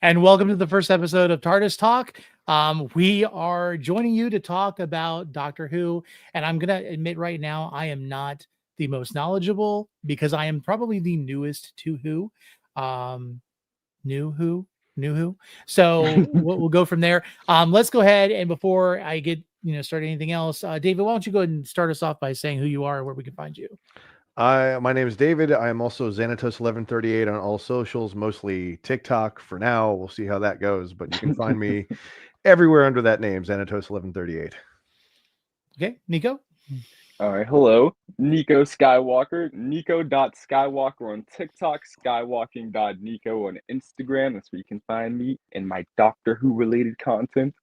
and welcome to the first episode of Tardis Talk. We are joining you to talk about Doctor Who, and I'm going to admit right now, I am not the most knowledgeable because I am probably the newest to Who. New Who, New Who. So we'll go from there. Let's go ahead, and before I get start anything else, David, why don't you go ahead and start us off by saying who you are and where we can find you? My name is David. I am also Xanatos1138 on all socials, mostly TikTok for now. We'll see how that goes, but you can find me everywhere under that name, Xanatos1138. Okay, Nico. All right, hello, Nico Skywalker, Nico.Skywalker on TikTok, skywalking.Nico on Instagram. That's where you can find me and my Doctor Who related content.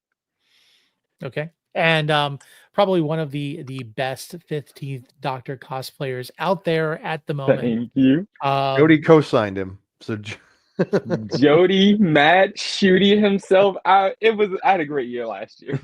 Okay. And probably one of the best 15th Doctor cosplayers out there at the moment. Thank you. Jody co-signed him. So Jody, Matt, Shooty himself. I had a great year last year.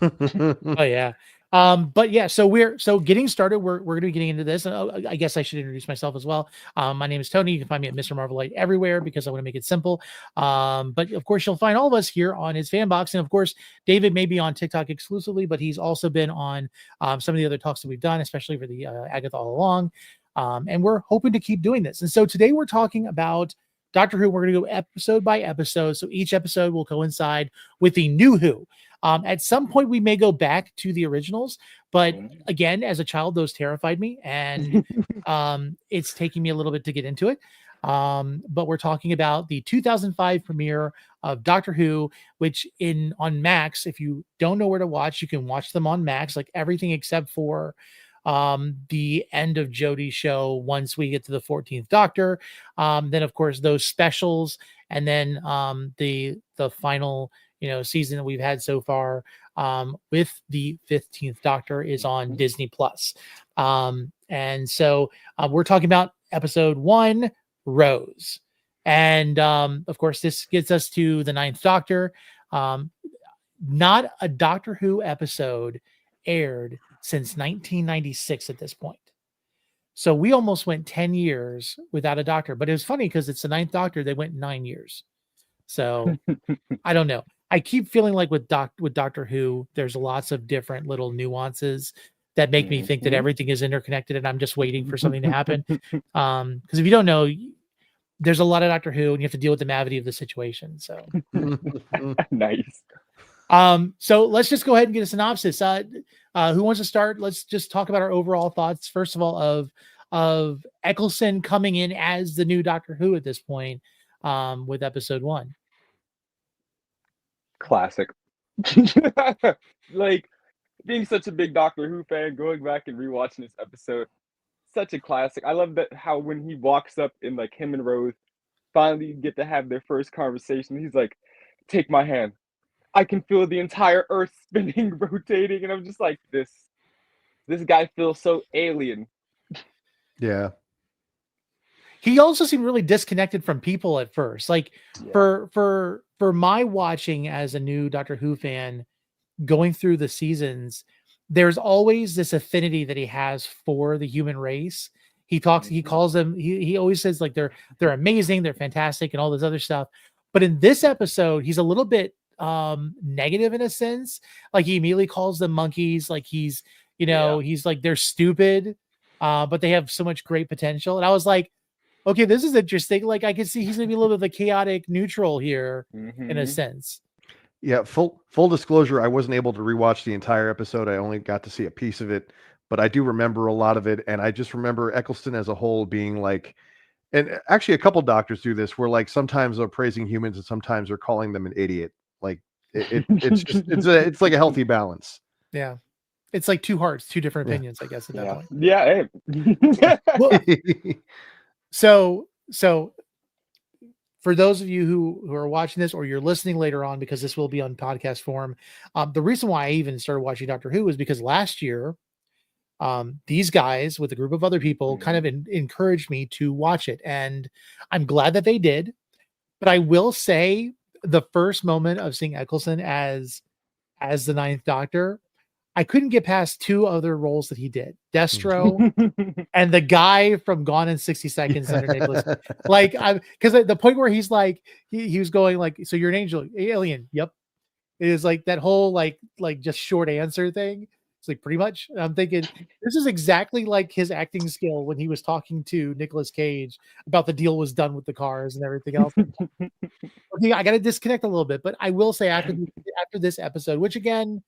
Oh yeah. But yeah, so getting started. We're going to be getting into this. I guess I should introduce myself as well. My name is Tony. You can find me at Mr. Marvelite everywhere because I want to make it simple. But of course, you'll find all of us here on his fan box, and of course, David may be on TikTok exclusively, but he's also been on some of the other talks that we've done, especially for the Agatha All Along. And we're hoping to keep doing this. And so today we're talking about Doctor Who. We're going to go episode by episode, so each episode will coincide with the new Who. At some point, we may go back to the originals, but again, as a child, those terrified me, and it's taking me a little bit to get into it. But we're talking about the 2005 premiere of Doctor Who, which on Max, if you don't know where to watch, you can watch them on Max, like everything except for the end of Jodie's show once we get to the 14th Doctor. Then, of course, those specials, and then the final season that we've had so far with the 15th Doctor is on Disney Plus. And so we're talking about episode 1, Rose. And of course, this gets us to the 9th Doctor. Not a Doctor Who episode aired since 1996 at this point. So we almost went 10 years without a Doctor, but it was funny because it's the 9th Doctor. They went 9 years. So I don't know. I keep feeling like with Doctor Who, there's lots of different little nuances that make me think that everything is interconnected, and I'm just waiting for something to happen. Because if you don't know, there's a lot of Doctor Who, and you have to deal with the gravity of the situation. So Nice. So let's just go ahead and get a synopsis. Who wants to start? Let's just talk about our overall thoughts. First of all, of Eccleston coming in as the new Doctor Who at this point, with episode 1. Classic. Like, being such a big Doctor Who fan, going back and rewatching this episode, such a classic. I love that how when he walks up and like him and Rose finally get to have their first conversation, he's like, "Take my hand. I can feel the entire earth spinning, rotating," and I'm just like, this guy feels so alien. Yeah. He also seemed really disconnected from people at first. Like for my watching as a new Doctor Who fan, going through the seasons, there's always this affinity that he has for the human race. He calls them, he always says like they're amazing, they're fantastic, and all this other stuff. But in this episode, he's a little bit negative in a sense. Like he immediately calls them monkeys, like he's like they're stupid, but they have so much great potential. And I was like, okay, this is interesting. Like I can see he's gonna be a little bit of a chaotic neutral here in a sense. Yeah, full disclosure, I wasn't able to rewatch the entire episode. I only got to see a piece of it, but I do remember a lot of it, and I just remember Eccleston as a whole being like, and actually a couple doctors do this, where like sometimes they're praising humans and sometimes they're calling them an idiot. Like it's just it's like a healthy balance. Yeah, it's like two hearts, two different opinions, I guess at that point. Yeah. Well, so for those of you who are watching this or you're listening later on, because this will be on podcast form, the reason why I even started watching Doctor Who is because last year, these guys with a group of other people kind of encouraged me to watch it, and I'm glad that they did. But I will say, the first moment of seeing Eccleston as the 9th Doctor, I couldn't get past two other roles that he did: Destro and the guy from Gone in 60 Seconds under Nicholas. Like, I'm because the point where he's like, he was going like, so you're an angel, alien. Yep. It is like that whole like just short answer thing. It's like pretty much. And I'm thinking this is exactly like his acting skill when he was talking to Nicolas Cage about the deal was done with the cars and everything else. Okay, I got to disconnect a little bit, but I will say after this episode, which again,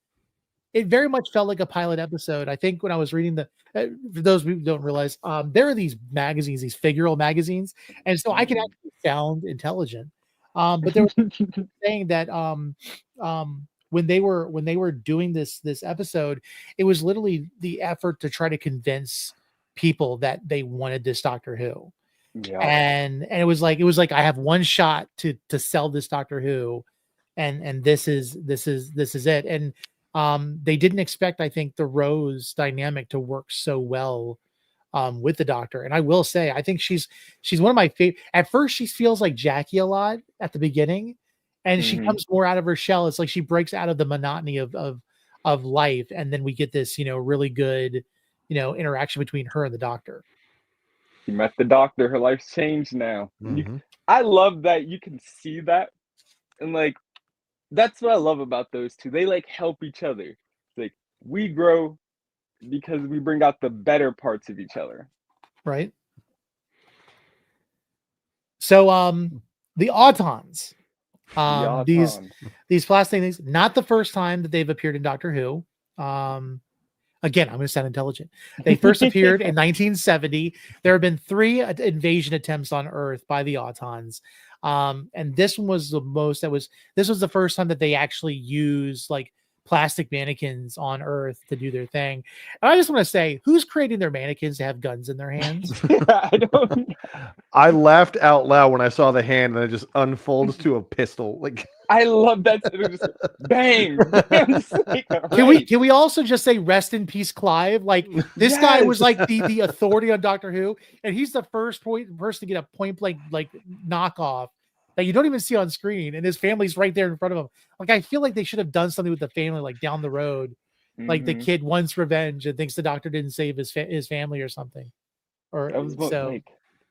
it very much felt like a pilot episode. I think when I was reading for those who don't realize, there are these magazines, these figural magazines, and so I can actually sound intelligent. But there was saying that when they were doing this episode, it was literally the effort to try to convince people that they wanted this Doctor Who. Yeah. And it was like I have one shot to sell this Doctor Who, and this is it. And they didn't expect, I think, the Rose dynamic to work so well with the Doctor. And I will say, I think she's one of my favorite. At first, she feels like Jackie a lot at the beginning, and she comes more out of her shell. It's like she breaks out of the monotony of life, and then we get this, really good, interaction between her and the Doctor. She met the Doctor. Her life's changed now. I love that you can see that, and like that's what I love about those two. They like help each other. It's like we grow because we bring out the better parts of each other. Right. So the Autons. These plastic things, not the first time that they've appeared in Doctor Who. Again, I'm going to sound intelligent. They first appeared in 1970. There have been 3 invasion attempts on Earth by the Autons. And this one was the most this was the first time that they actually used like plastic mannequins on Earth to do their thing. And I just want to say, who's creating their mannequins to have guns in their hands? I don't know. I laughed out loud when I saw the hand and it just unfolds to a pistol. Like I love that. It just bang. Can we also just say rest in peace, Clive? Like this guy was like the authority on Doctor Who, and he's the first person to get a point blank like knockoff that you don't even see on screen, and his family's right there in front of him. Like I feel like they should have done something with the family, like down the road, like the kid wants revenge and thinks the Doctor didn't save his family or something. Or that was like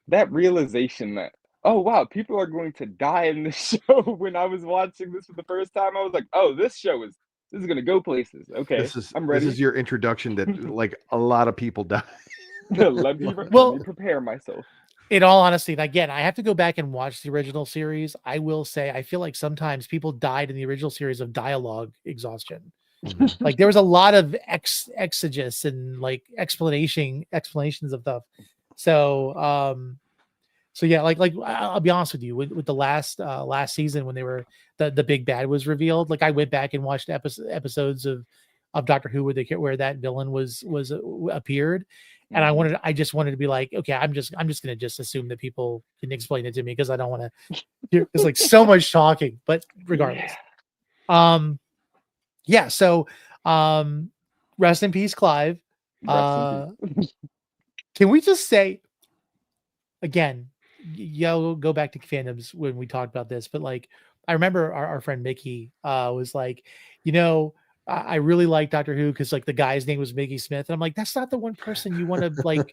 that realization that, oh wow, people are going to die in this show. When I was watching this for the first time, I was like, oh, this is going to go places. Okay, I'm ready. This is your introduction that like a lot of people die. let me prepare myself. In all honesty, and again, I have to go back and watch the original series. I will say, I feel like sometimes people died in the original series of dialogue exhaustion. Like there was a lot of exegesis and like explanations of stuff. So, so yeah, like I'll be honest with you, with the last season when they were the big bad was revealed, like I went back and watched episodes of Doctor Who where that villain was appeared, and I just wanted to be like, okay, I'm just gonna just assume that people can explain it to me because I don't want to. There's like so much talking, but regardless, yeah. So, rest in peace, Clive. Can we just say again? You'll go back to fandoms when we talked about this, but like I remember our friend Mickey was like, I really like Doctor Who because like the guy's name was Mickey Smith, and I'm like, that's not the one person you want to like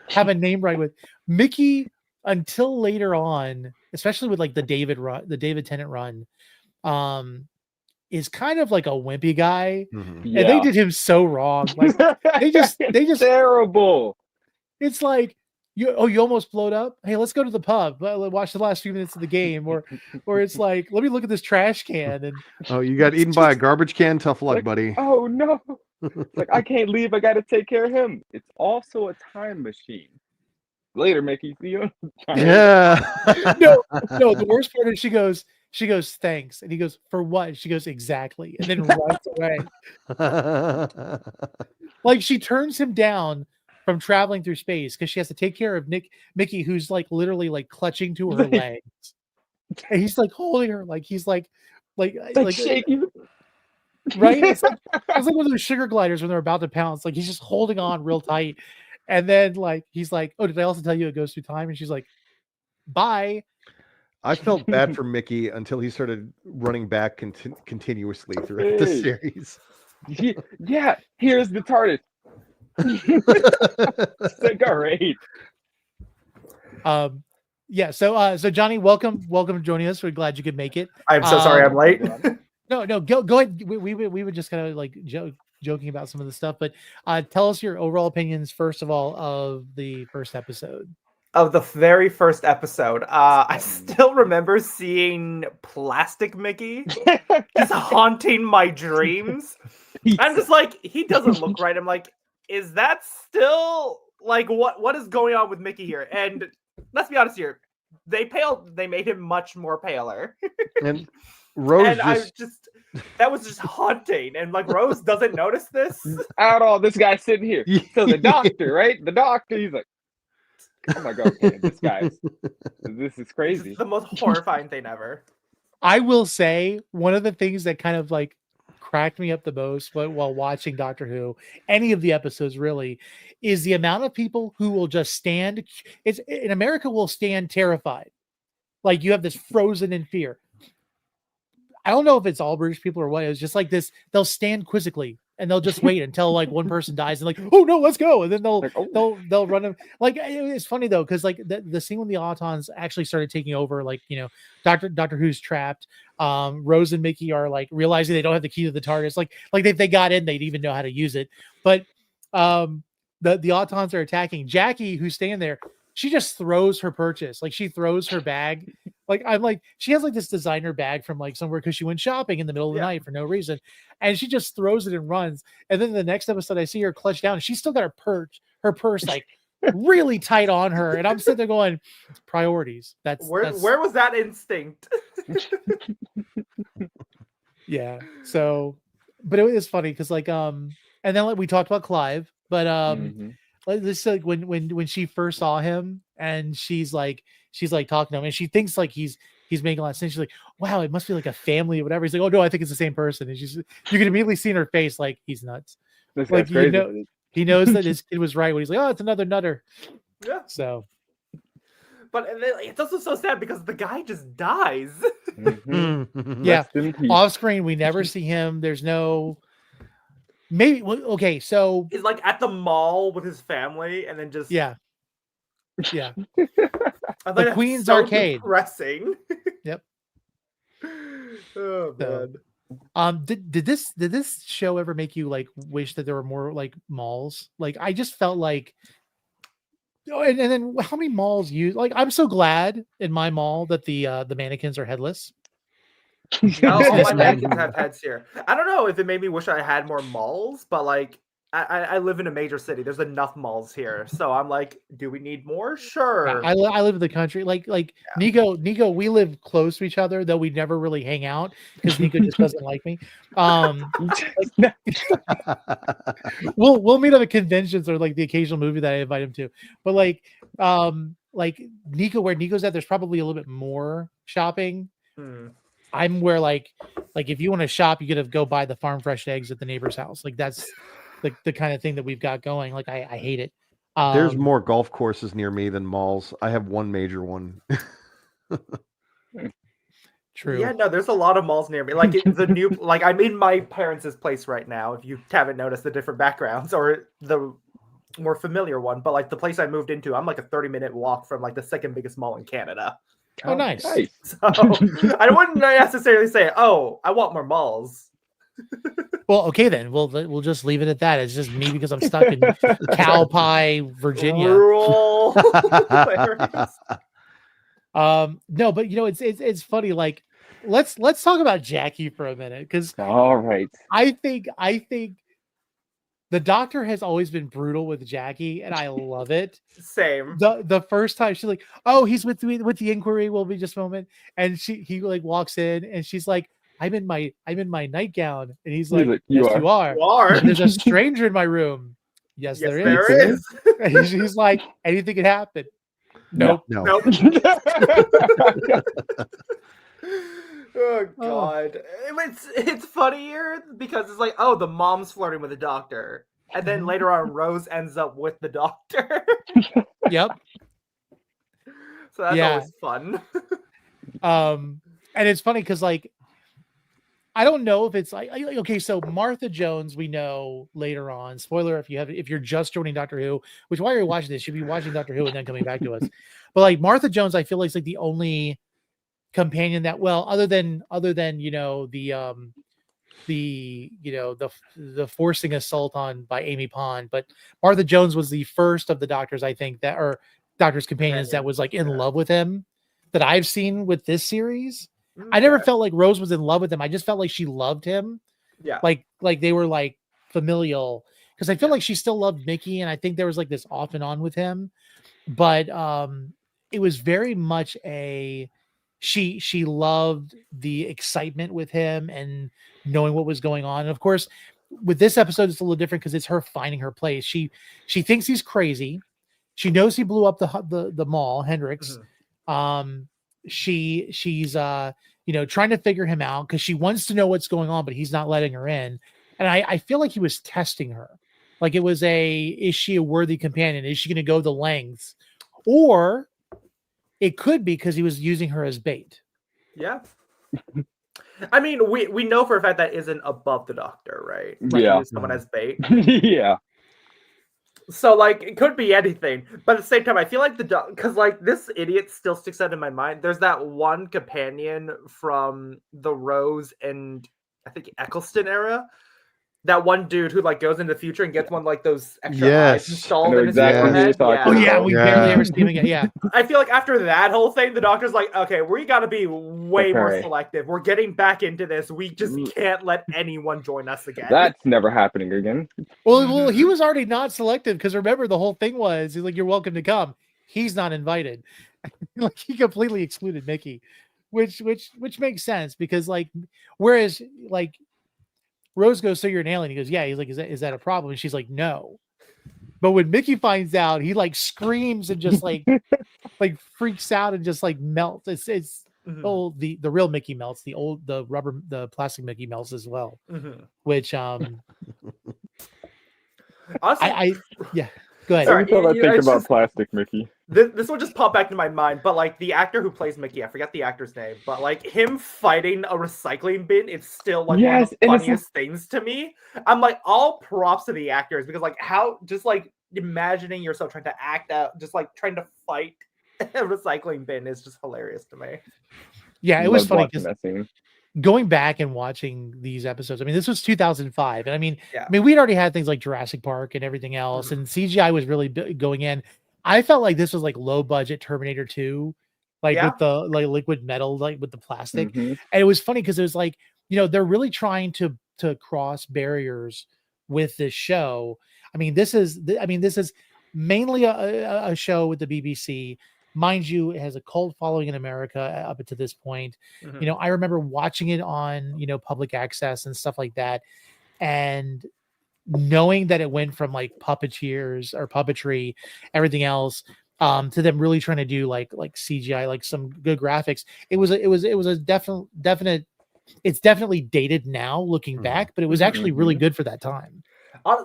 have a name right with. Mickey, until later on, especially with like the David Tennant run, is kind of like a wimpy guy, and they did him so wrong. Like they just terrible. It's like you almost blowed up. Hey, let's go to the pub. Watch the last few minutes of the game, or it's like, let me look at this trash can. And you got eaten by a garbage can. Tough luck, like, buddy. Oh no! Like I can't leave. I got to take care of him. It's also a time machine. Later, Mickey. See you. Yeah. No. The worst part is she goes, thanks, and he goes, for what? She goes, exactly, and then runs away. Like she turns him down from traveling through space because she has to take care of Mickey, who's like literally like clutching to her legs, and he's like holding her, like he's like shaking, right? It's like one of those sugar gliders when they're about to pounce. Like he's just holding on real tight, and then like he's like, "Oh, did I also tell you it goes through time?" And she's like, "Bye." I felt bad for Mickey until he started running back continuously throughout the series. Yeah, here's the TARDIS. It's like, all right. Yeah. So Johnny, welcome to joining us. We're glad you could make it. I'm so sorry I'm late. No, go ahead. We were just kind of like joking about some of the stuff, but tell us your overall opinions first of all of the first episode. Of the very first episode, I still remember seeing Plastic Mickey just haunting my dreams. I'm just like, he doesn't look right. I'm like, is that still like what is going on with Mickey here? And let's be honest here, they made him much more paler. And Rose and that was just haunting. And like Rose doesn't notice this. Out all this guy sitting here. So the doctor, right? The doctor, he's like, oh my god, man, this is crazy. It's the most horrifying thing ever. I will say one of the things that kind of like cracked me up the most while watching Doctor Who, any of the episodes really, is the amount of people who will just stand. It's in America will stand terrified, like you have this frozen in fear. I don't know if it's all British people or what. It was just like this. They'll stand quizzically and they'll just wait until like one person dies and like, oh no, let's go. And then they'll run them. Like it's funny though, because like the scene when the Autons actually started taking over, like, you know, Doctor Who's trapped. Rose and Mickey are like realizing they don't have the key to the TARDIS. Like if they got in, they'd even know how to use it. But the Autons are attacking. Jackie, who's staying there, she just throws her purchase. Like she throws her bag. Like I'm like, she has like this designer bag from like somewhere because she went shopping in the middle of the night for no reason. And she just throws it and runs. And then the next episode I see her clutch down and she's still got her purse like really tight on her. And I'm sitting there going, priorities. Where was that instinct? Yeah. So, but it was funny because like and then like we talked about Clive, but this like when she first saw him and she's like talking to him and she thinks like he's making a lot of sense. She's like, wow, it must be like a family or whatever. He's like, oh no, I think it's the same person. And you can immediately see in her face like he's nuts. This like crazy. You know, he knows that his kid was right when he's like, oh, it's another nutter. Yeah. So, but it's also so sad because the guy just dies. Yeah, off screen we never see him. There's no. Maybe okay, so he's like at the mall with his family, and then just yeah. The Queen's so Arcade. Depressing. Yep. Oh man. Did this show ever make you like wish that there were more like malls? Like I just felt like, and then how many malls use? Like I'm so glad in my mall that the mannequins are headless. No, all my mannequins have heads here. I don't know if it made me wish I had more malls, but like I live in a major city. There's enough malls here, so I'm like, do we need more? Sure. I live in the country. Like Nico, we live close to each other, though we never really hang out because Nico just doesn't like me. We'll meet up at conventions or like the occasional movie that I invite him to. But like Nico, where Nico's at, there's probably a little bit more shopping. I'm where like if you want to shop, you gotta go buy the farm fresh eggs at the neighbor's house. Like that's the kind of thing that we've got going. Like I hate it. There's more golf courses near me than malls. I have one major one. True. Yeah, no, there's a lot of malls near me. Like the new, like I'm in my parents' place right now. If you haven't noticed the different backgrounds or the more familiar one, but like the place I moved into, I'm like a 30-minute walk from like the second biggest mall in Canada. Oh, nice. So I wouldn't necessarily say, oh, I want more malls. Well, okay then. We'll just leave it at that. It's just me because I'm stuck in Cow Pie, Virginia. Rural. No, but you know, it's funny. Like, let's talk about Jackie for a minute because all right, I think the Doctor has always been brutal with Jackie, and I love it. Same. The first time she's like, "Oh, he's with the inquiry. Will be just a moment," and he like walks in, and she's like, I'm in my nightgown, and he's like, yes, you are. You are. There's a stranger in my room. Yes, there is. And he's like, anything can happen. Nope. Oh God. It's funnier because it's like, oh, the mom's flirting with the Doctor. And then later on, Rose ends up with the Doctor. Yep. So that's always fun. And it's funny because like I don't know if it's like okay, so Martha Jones, we know later on. Spoiler if you're just joining Doctor Who, which while you're watching this, you should be watching Doctor Who and then coming back to us. But like Martha Jones, I feel like is like the only companion that other than the forcing assault on by Amy Pond, but Martha Jones was the first of the doctors I think that or doctor's companions that was like in love with him that I've seen with this series. I never felt like Rose was in love with him. I just felt like she loved him. Yeah. Like they were like familial because I feel like she still loved Mickey, and I think there was like this off and on with him. But it was very much she loved the excitement with him and knowing what was going on. And of course, with this episode, it's a little different because it's her finding her place. She thinks he's crazy. She knows he blew up the mall, Hendrix. She's trying to figure him out because she wants to know what's going on, but he's not letting her in. And I feel like he was testing her. Like it was is she a worthy companion? Is she going to go the lengths? Or it could be because he was using her as bait. Yeah. I mean, we know for a fact that isn't above the Doctor, right? Like, Yeah. use someone as bait. Yeah. So, like, it could be anything. But at the same time, I feel like because, like, this idiot still sticks out in my mind. There's that one companion from the Rose and, I think, Eccleston era. That one dude who, like, goes into the future and gets one, like, those extra eyes installed in his forehead. Oh, yeah, we barely ever see him again. Yeah. I feel like after that whole thing, the Doctor's like, okay, we got to be way more selective. We're getting back into this. We just can't let anyone join us again. That's never happening again. Well, he was already not selective because remember the whole thing was he's like, you're welcome to come. He's not invited. Like he completely excluded Mickey, which makes sense because like, whereas like Rose goes, so you're an alien. He goes, yeah. He's like, is that a problem? And she's like, no. But when Mickey finds out, he like screams and just like like freaks out and just like melts. It's the real Mickey melts. The plastic Mickey melts as well. Which honestly, I yeah. Go ahead. Every time I think about plastic Mickey. This will just pop back to my mind, but like the actor who plays Mickey, I forget the actor's name, but like him fighting a recycling bin, it's still like one of the funniest things to me. I'm like, all props to the actors because like how just like imagining yourself trying to act out, just like trying to fight a recycling bin is just hilarious to me. Yeah, it was funny because going back and watching these episodes, I mean, this was 2005, and I mean, we'd already had things like Jurassic Park and everything else, and CGI was really going in. I felt like this was like low budget Terminator 2, like with the like liquid metal, like with the plastic, and it was funny because it was like they're really trying to cross barriers with this show. I mean, this is mainly a show with the BBC. Mind you, it has a cult following in America up to this point. I remember watching it on, public access and stuff like that. And knowing that it went from like puppeteers or puppetry, everything else, to them really trying to do like CGI, like some good graphics. It was a definite, it's definitely dated now looking back, but it was actually really good for that time.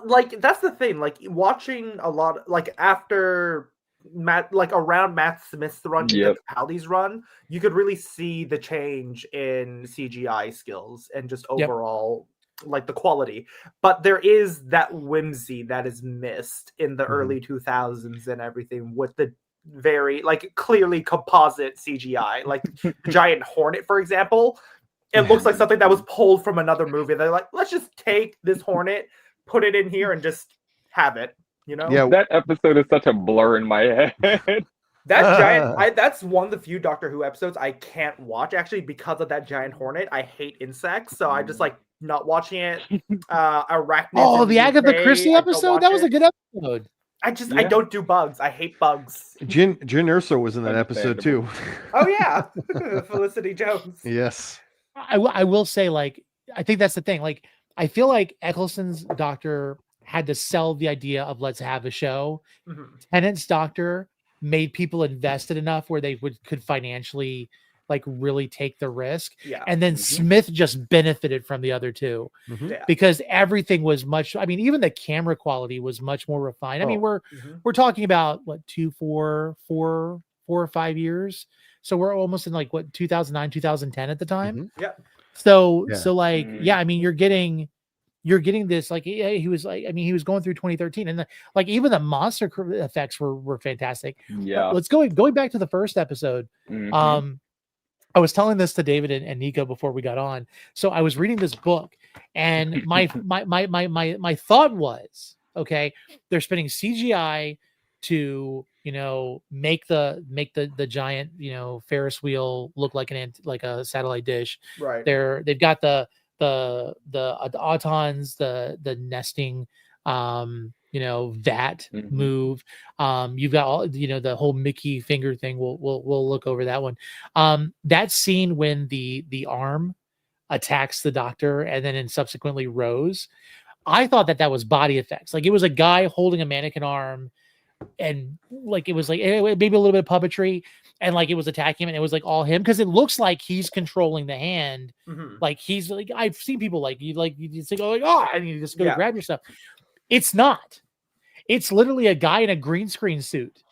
Like, that's the thing, like watching a lot, like after around Matt Smith's run, Capaldi's run, you could really see the change in CGI skills and just overall like the quality. But there is that whimsy that is missed in the early 2000s and everything with the very like clearly composite CGI, like Giant Hornet, for example. It looks like something that was pulled from another movie. They're like, let's just take this Hornet, put it in here, and just have it. Yeah, that episode is such a blur in my head. That giant, that's one of the few Doctor Who episodes I can't watch actually because of that giant hornet. I hate insects, so I just like not watching it. Arachnids. Oh, the Agatha Christie episode? That was a good episode. I don't do bugs. I hate bugs. Jyn Erso was in that episode too. Oh yeah, Felicity Jones. Yes. I will say, like, I think that's the thing. Like, I feel like Eccleston's Doctor had to sell the idea of let's have a show. Tennant's Doctor made people invested enough where they could financially like really take the risk. And then Smith just benefited from the other two because everything was much, I mean, even the camera quality was much more refined. I mean, we're talking about what, 4 or 5 years. So we're almost in like what, 2009, 2010 at the time. So Yeah. so like yeah, I mean you're getting this like he was like, I mean he was going through 2013 and like even the monster effects were fantastic. Yeah. Let's going back to the first episode. Mhm. I was telling this to David and Nico before we got on. So I was reading this book, and my thought was, okay, they're spending CGI to make the giant Ferris wheel look like like a satellite dish. Right. They've got the Autons, the nesting vat Mhm. move. You've got all the whole Mickey finger thing. We'll look over that one. That scene when the arm attacks the doctor and then subsequently Rose, I thought that was body effects. Like it was a guy holding a mannequin arm, and like it was like maybe a little bit of puppetry, and like it was attacking him, and it was like all him because it looks like he's controlling the hand. Like he's like, I've seen people like you just go like, oh, and you just go to grab your stuff. It's not. It's literally a guy in a green screen suit,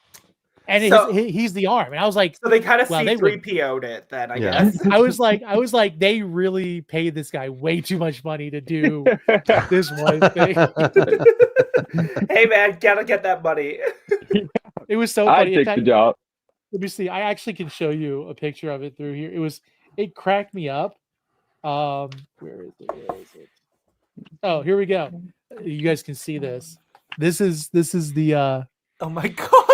and he's the arm. And I was like, so they kind of well, C3PO'd it then, I guess. I was like, they really paid this guy way too much money to do this one thing. Hey man, gotta get that money. It was so I funny. take the job. Let me see. I actually can show you a picture of it through here. It cracked me up. Where is it? Oh, here we go. You guys can see this. This is the Oh my god.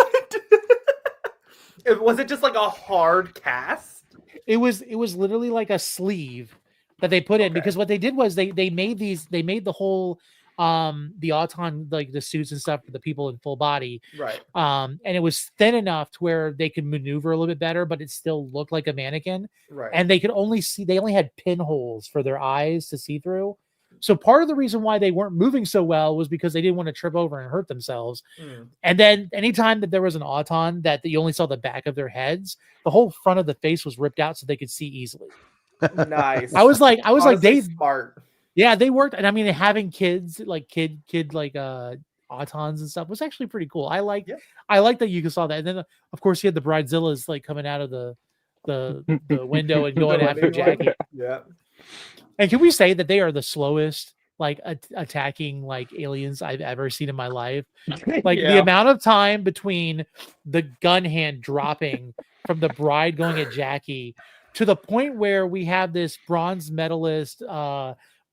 Was it just like a hard cast? It was literally like a sleeve that they put in, because what they did was they made the whole the Auton, like the suits and stuff for the people in full body, right? And it was thin enough to where they could maneuver a little bit better, but it still looked like a mannequin, right? And they only had pinholes for their eyes to see through. So part of the reason why they weren't moving so well was because they didn't want to trip over and hurt themselves. And then anytime that there was an Auton that you only saw the back of their heads, the whole front of the face was ripped out so they could see easily. Nice. I was like, Honestly, they smart. Yeah, they worked. And I mean, having kids like kid like Autons and stuff was actually pretty cool. I like that you saw that. And then of course you had the Bridezillas like coming out of the window and going after Jackie. Yeah. And can we say that they are the slowest like attacking like aliens I've ever seen in my life? Like the amount of time between the gun hand dropping from the bride going at Jackie to the point where we have this bronze medalist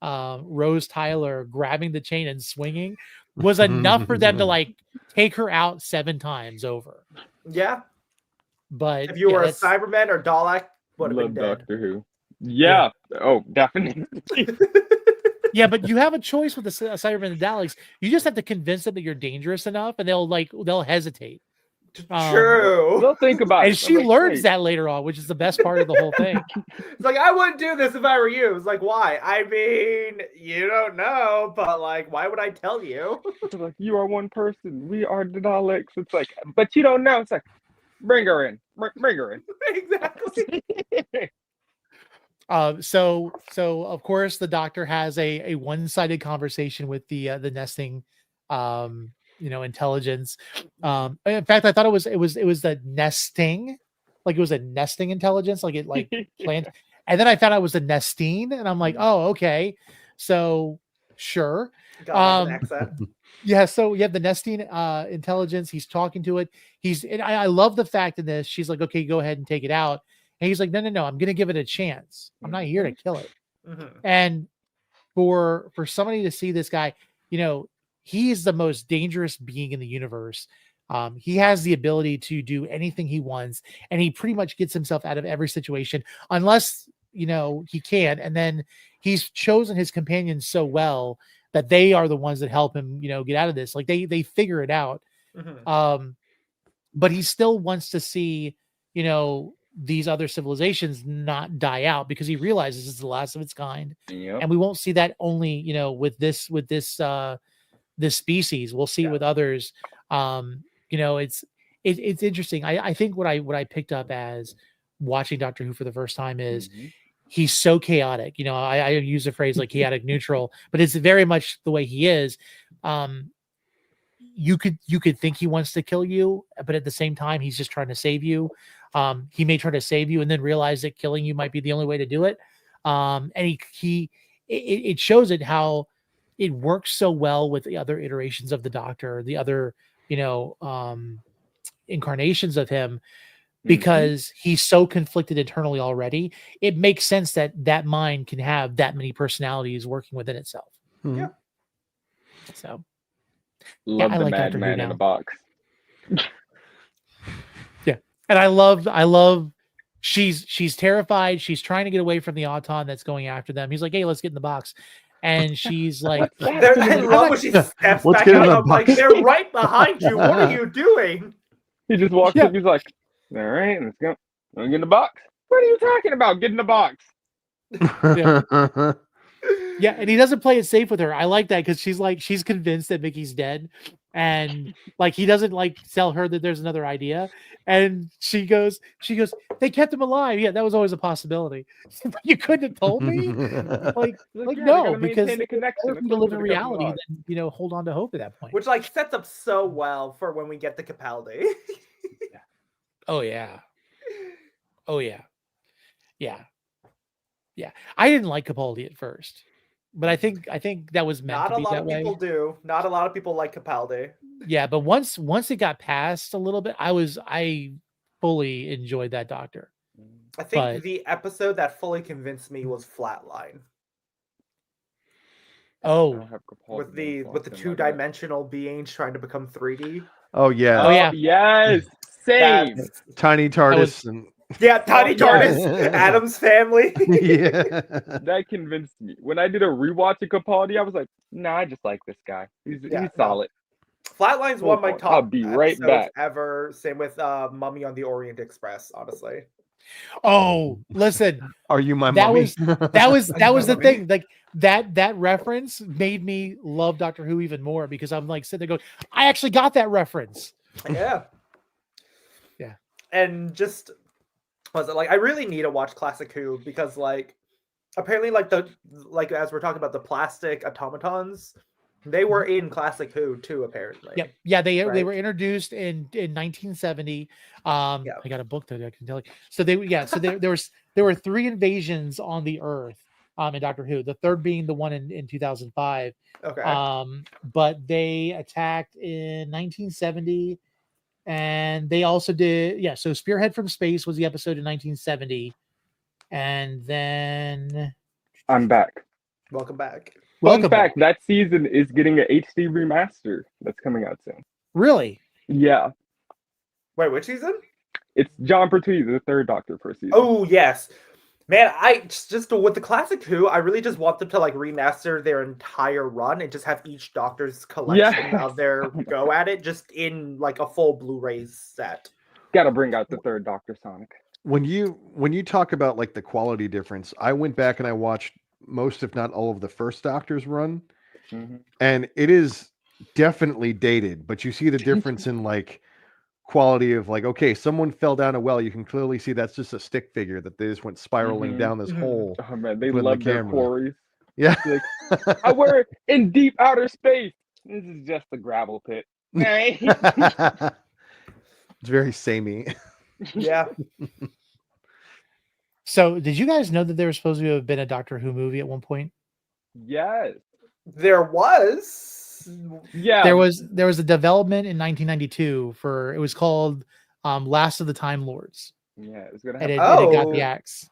Rose Tyler grabbing the chain and swinging was enough for them to like take her out 7 times over. Yeah. But if you were a Cyberman or Dalek, would have been dead. Doctor Who. Yeah. Oh, definitely. Yeah, but you have a choice with the Cybermen and Daleks. You just have to convince them that you're dangerous enough, and they'll hesitate. True. They'll think about it. And she learns that later on, which is the best part of the whole thing. It's like, I wouldn't do this if I were you. It's like, why? I mean, you don't know, but like, why would I tell you? It's like, you are one person. We are the Daleks. It's like, but you don't know. It's like, bring her in. Bring her in. Exactly. So of course the doctor has a one-sided conversation with the nesting intelligence. In fact, I thought it was the nesting, like it was a nesting intelligence, like it like planned. And then I found out it was the Nestene, and I'm like, oh, okay, so sure. Got an accent. Yeah, so you have the Nestene intelligence. He's talking to it. I love the fact in this. She's like, okay, go ahead and take it out. And he's like, no, I'm going to give it a chance. I'm not here to kill it. And for somebody to see this guy, he is the most dangerous being in the universe. He has the ability to do anything he wants, and he pretty much gets himself out of every situation unless, he can. And then he's chosen his companions so well that they are the ones that help him, get out of this. Like they figure it out. But he still wants to see, these other civilizations not die out, because he realizes it's the last of its kind. And we won't see that only, with this species. We'll see it with others. It's interesting. I think what I picked up as watching Doctor Who for the first time is he's so chaotic. I use the phrase like chaotic neutral, but it's very much the way he is. You could think he wants to kill you, but at the same time, he's just trying to save you. He may try to save you and then realize that killing you might be the only way to do it. And it shows it how it works so well with the other iterations of the Doctor, the other, incarnations of him, because he's so conflicted internally already. It makes sense that that mind can have that many personalities working within itself. Mhm. Yeah. So Love I the like Doctor Who madman in now. a box. And I love she's terrified. She's trying to get away from the Auton that's going after them. He's like, hey, let's get in the box. And she's like, I love when she steps Let's back get in out. the I'm like, box. they're right behind you. What are you doing? He just walks Yeah. up. He's like, all right, let's go. Wanna get in the box? What are you talking about? Get in the box. yeah, and he doesn't play it safe with her. I like that because she's convinced that Mickey's dead, and like he doesn't like tell her that there's another idea. And she goes, they kept him alive. Yeah, that was always a possibility. You couldn't have told me. Like Yeah, they no, gotta because maintain the it's better connection. for Of you to course live in they kept him reality alive. than hold on to hope at that point. Which like sets up so well for when we get to Capaldi. Oh yeah. Oh yeah. Yeah. Yeah. I didn't like Capaldi at first, but I think that was meant Not to a be lot that of way. people do. Not a lot of people like Capaldi. Yeah, but once it got past a little bit, I fully enjoyed that Doctor. I think But the episode that fully convinced me was Flatline. I oh don't have Capaldi With the names locked in like that. two-dimensional beings trying to become 3D. Oh yeah. Oh, yeah. Yes. Same. That's- Tiny TARDIS was- and Yeah, Tiny Oh, yes. TARDIS, Adam's family. yeah. That convinced me. When I did a rewatch of Capaldi, I was like, nah, I just like this guy. He's No. solid. Flatline's one of my I'll top be right episodes back. ever. Same with Mummy on the Orient Express, honestly. oh, listen, Are you my That mummy? was- that was the Mummy. thing. Like that reference made me love Doctor Who even more because I'm like sitting there going, I actually got that reference. Yeah. Yeah. And just was it like I really need to watch Classic Who because like apparently like as we're talking about the plastic automatons, they were in Classic Who too, apparently. Yep. Yeah, they Right. were introduced in 1970. Yeah. I got a book that I can tell you. So there were 3 invasions on the Earth in Doctor Who. The third being the one in 2005. Okay. But they attacked in 1970, and they also did so Spearhead from Space was the episode in 1970, and then I'm back. Welcome back. Fun Welcome fact, that season is getting an HD remaster that's coming out soon. Really? Yeah. Wait, which season? It's John Pertwee, the third Doctor for a season. Oh yes. Man, I just with the Classic Who, I really just want them to like remaster their entire run and just have each Doctor's collection Yes. of their go at it just in like a full Blu-ray set. Gotta bring out the third Doctor Sonic. When you talk about like the quality difference, I went back and I watched most, if not all, of the first Doctor's run, and it is definitely dated. But you see the difference in like quality of like, okay, someone fell down a well. You can clearly see that's just a stick figure that they just went spiraling down this hole. Oh man, they Put in the love their camera. quarries. Yeah, Like, I wear it in deep outer space. This is just a gravel pit. Right? it's very samey. Yeah. So did you guys know that there was supposed to have been a Doctor Who movie at one point? Yes. There was. Yeah. There was a development in 1992 it was called Last of the Time Lords, Yeah, it was gonna and happen. it got Oh. the axe.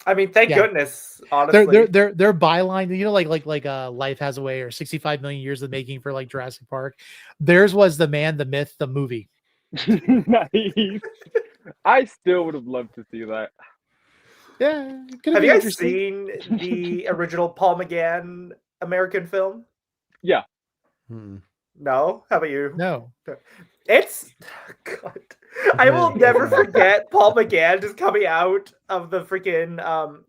I mean, thank Yeah. goodness, honestly. Their byline, like Life Has a Way or 65 million years of making for like Jurassic Park. Theirs was The Man, the Myth, the Movie. Nice. I still would have loved to see that. Yeah, Have you guys seen the original Paul McGann American film? Yeah. Hmm. No? How about you? No. It's God. I will never forget Paul McGann just coming out of the freaking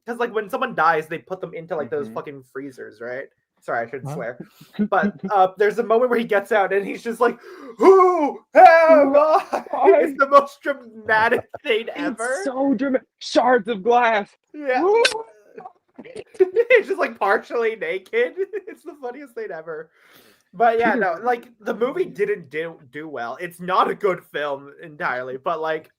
because like when someone dies, they put them into like those fucking freezers, right? Sorry, I shouldn't Huh? swear. But there's a moment where he gets out and he's just like, "Who am I?" It's the most dramatic thing ever. It's so dramatic. Shards of glass. Yeah. Woo! It's just like partially naked. It's the funniest thing ever. But yeah, no, like the movie didn't do well. It's not a good film entirely, but like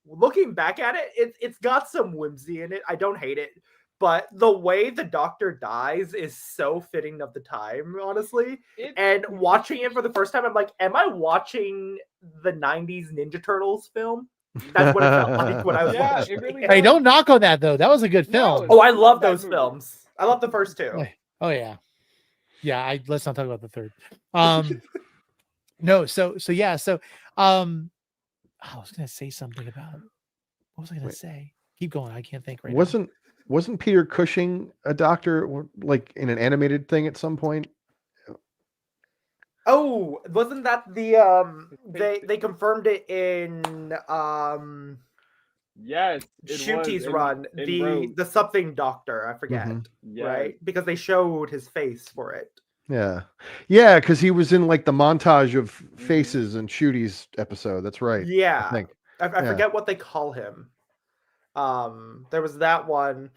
looking back at it, it's got some whimsy in it. I don't hate it. But the way the Doctor dies is so fitting of the time, honestly. And watching it for the first time, I'm like, am I watching the 90s Ninja Turtles film? That's what it felt like when I was watching it really Hey, does. don't knock on that though. That was a good No, film. Oh, I love That those movie. films. I love the first two. Oh yeah. Yeah, let's not talk about the third. No, so yeah, so I was gonna say something about what was I gonna say? Keep going. I can't think right now. Wasn't Peter Cushing a doctor like in an animated thing at some point? Oh, wasn't that the they confirmed it in Yes, it Shooty's was run, in Rose. the something doctor, I forget, Yes. right? Because they showed his face for it. Yeah, because he was in like the montage of faces in Shooty's episode. That's right. Yeah, I think. I forget what they call him. There was that one,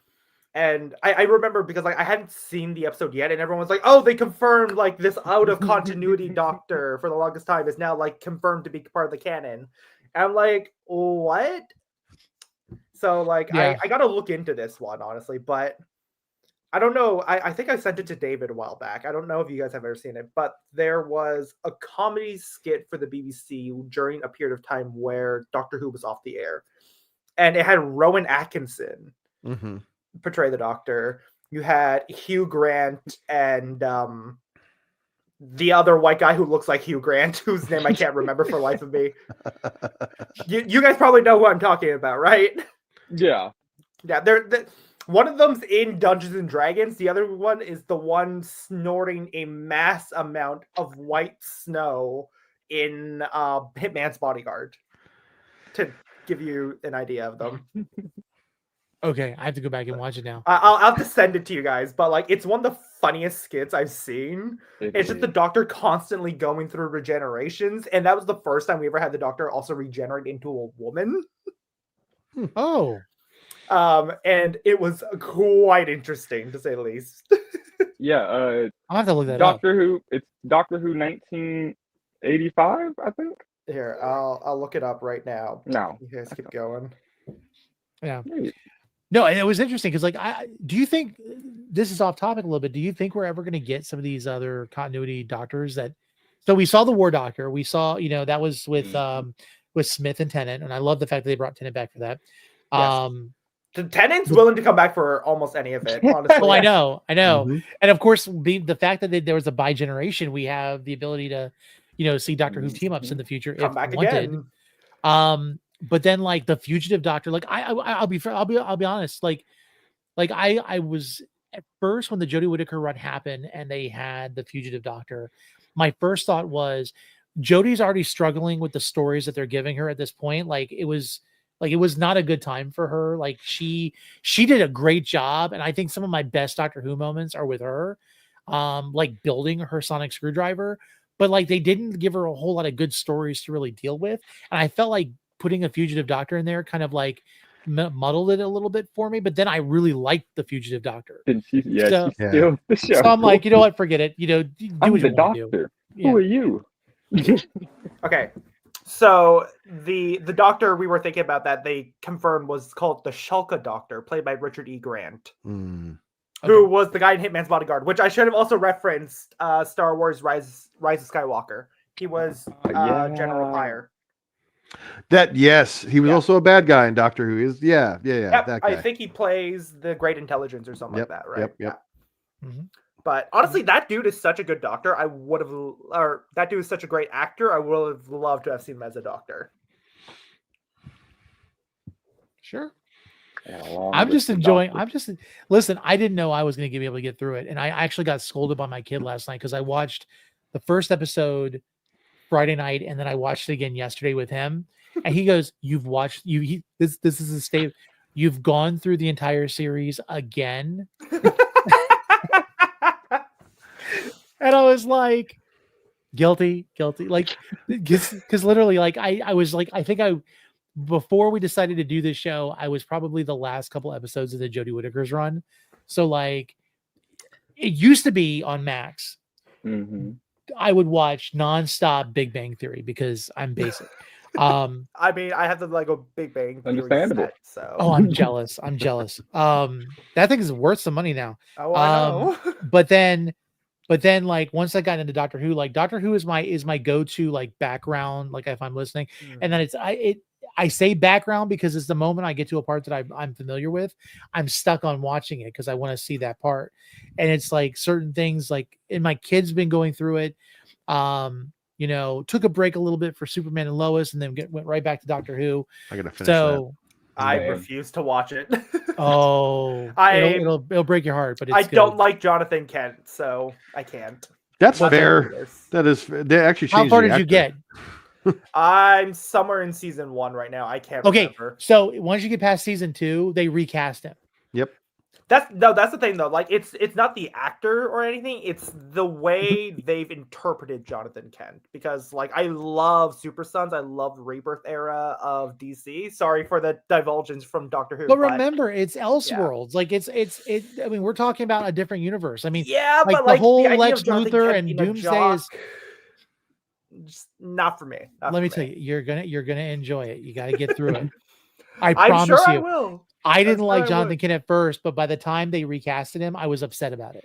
and I remember because like I hadn't seen the episode yet, and everyone was like, "Oh, they confirmed like this out of continuity doctor for the longest time is now like confirmed to be part of the canon." And I'm like, what? So like Yeah. I gotta look into this one honestly, but I don't know. I think I sent it to David a while back. I don't know if you guys have ever seen it, but there was a comedy skit for the BBC during a period of time where Doctor Who was off the air. And it had Rowan Atkinson portray the Doctor. You had Hugh Grant and the other white guy who looks like Hugh Grant, whose name I can't remember for the life of me. You guys probably know who I'm talking about, right? Yeah. Yeah, one of them's in Dungeons and Dragons. The other one is the one snorting a mass amount of white snow in Hitman's Bodyguard. To give you an idea of them. Okay, I have to go back and watch it now. I'll have to send it to you guys, but like it's one of the funniest skits I've seen. It's just the Doctor constantly going through regenerations, and that was the first time we ever had the Doctor also regenerate into a woman. Oh. And it was quite interesting to say the least. Yeah, I'll have to look that Doctor Who. It's Doctor Who 1985, I think. Here, I'll look it up right now. No, You guys keep going. Yeah. No, and it was interesting because, like, do you think this is off topic a little bit? Do you think we're ever going to get some of these other continuity doctors that? So we saw the War Doctor. We saw, that was with Smith and Tennant, and I love the fact that they brought Tennant back for that. Yes. Tennant's willing to come back for almost any of it, honestly. Oh, I know. And of course, the fact that there was a bi-generation, we have the ability to, see Doctor Who team ups in the future Come if back wanted. again. But then like the Fugitive Doctor, like I'll be honest, like I was at first when the Jodie Whittaker run happened and they had the Fugitive Doctor, my first thought was Jodie's already struggling with the stories that they're giving her at this point. It was not a good time for her. Like she did a great job, and I think some of my best Doctor Who moments are with her, like building her sonic screwdriver. But like they didn't give her a whole lot of good stories to really deal with, and I felt like putting a Fugitive Doctor in there kind of like muddled it a little bit for me. But then I really liked the Fugitive Doctor. She steals the show. So I'm like, you know what? Forget it. Do I'm what the you want to do. Doctor. Yeah. Who are you? Okay. So the Doctor we were thinking about that they confirmed was called the Shulka Doctor, played by Richard E. Grant, who was the guy in Hitman's Bodyguard, which I should have also referenced Star Wars Rise of Skywalker. He was General Pyre. He was also a bad guy in Doctor Who. Yep, that guy. I think he plays the Great Intelligence or something like that, right? Yep. Mm-hmm. But honestly, that dude is such a good doctor. That dude is such a great actor. I would have loved to have seen him as a doctor. Sure. I'm just enjoying. Listen. I didn't know I was going to be able to get through it, and I actually got scolded by my kid last night because I watched the first episode Friday night, and then I watched it again yesterday with him, and he goes, "You've watched this is a state. You've gone through the entire series again." And I was like, guilty. Like, because literally, like, I was like, before we decided to do this show, I was probably the last couple episodes of the Jodie Whittaker's run. So, like, it used to be on Max. I would watch nonstop Big Bang Theory because I'm basic. I mean, I have the Lego Big Bang Theory Understandable. set, so. Oh, I'm jealous. I'm jealous. That thing is worth some money now. Oh, I know. But then like once I got into Doctor Who, like Doctor Who is my go-to like background, like if I'm listening. And then I say background because it's the moment I get to a part that I'm familiar with, I'm stuck on watching it because I want to see that part. And it's like certain things like, and my kid's been going through it. You know, took a break a little bit for Superman and Lois, and then went right back to Doctor Who. I gotta finish So I Same. refuse to watch it. oh, it'll break your heart, but it's I good. don't like Jonathan Kent, so I can't. That's Whatever fair. it is. That is. They actually How changed far the did you actor. get? I'm somewhere in season 1 right now. I can't Okay, remember. so once you get past season 2, they recast him. Yep. That's the thing though. Like it's not the actor or anything. It's the way they've interpreted Jonathan Kent. Because like I love Super Sons. I love the Rebirth era of DC. Sorry for the divulgence from Doctor Who. But remember, it's Elseworlds. Like it's. I mean, we're talking about a different universe. I mean, yeah, like but the like whole the idea Lex of Jonathan Luthor Kent and being a Doomsday jock, is. just not for me. Let me tell you, you're gonna enjoy it. You got to get through it. I I'm promise sure you. I will. I didn't sure like I Jonathan would. Kent at first, but by the time they recasted him, I was upset about it.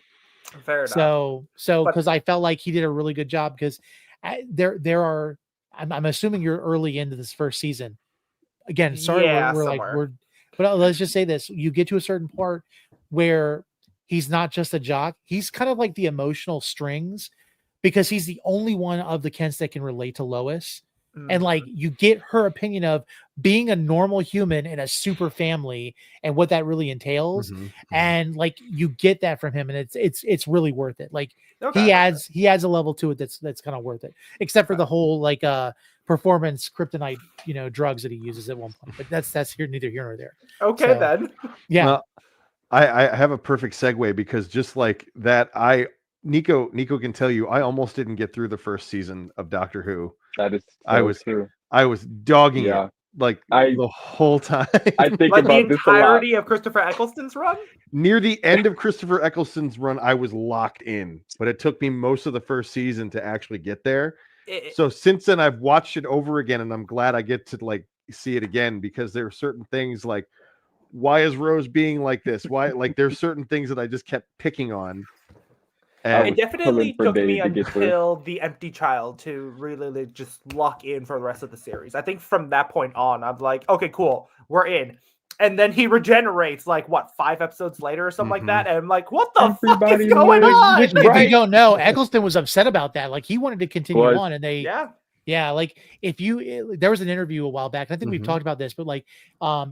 Fair enough. So But- because I felt like he did a really good job because there are. I'm assuming you're early into this first season. Again, sorry, Yeah, we're like somewhere. but let's just say this: you get to a certain part where he's not just a jock; he's kind of like the emotional strings because he's the only one of the Kents that can relate to Lois. And like you get her opinion of being a normal human in a super family and what that really entails. And like you get that from him, and it's really worth it. Like he adds a level to it that's kind of worth it, except for the whole like performance kryptonite, you know, drugs that he uses at one point. But that's here neither here nor there. Okay, So, then. Yeah. Well, I have a perfect segue because just like that, Nico can tell you I almost didn't get through the first season of Doctor Who. That is true. I was dogging Yeah. it like I- the whole time. I think Like the about this a lot. entirety of Christopher Eccleston's run? Near the end of Christopher Eccleston's run, I was locked in, but it took me most of the first season to actually get there. So since then, I've watched it over again, and I'm glad I get to like see it again because there are certain things like, why is Rose being like this? Why, like, there's certain things that I just kept picking on. And It definitely pulling for took me Dave to get through. until The Empty Child to really like, just lock in for the rest of the series. I think from that point on, I'm like, okay, cool, we're in. And then he regenerates like what 5 episodes later or something like that, and I'm like, what the fuck Everybody is going on? Which, if you don't know, Eccleston was upset about that. Like he wanted to continue on, and they like there was an interview a while back, and I think we've talked about this, but like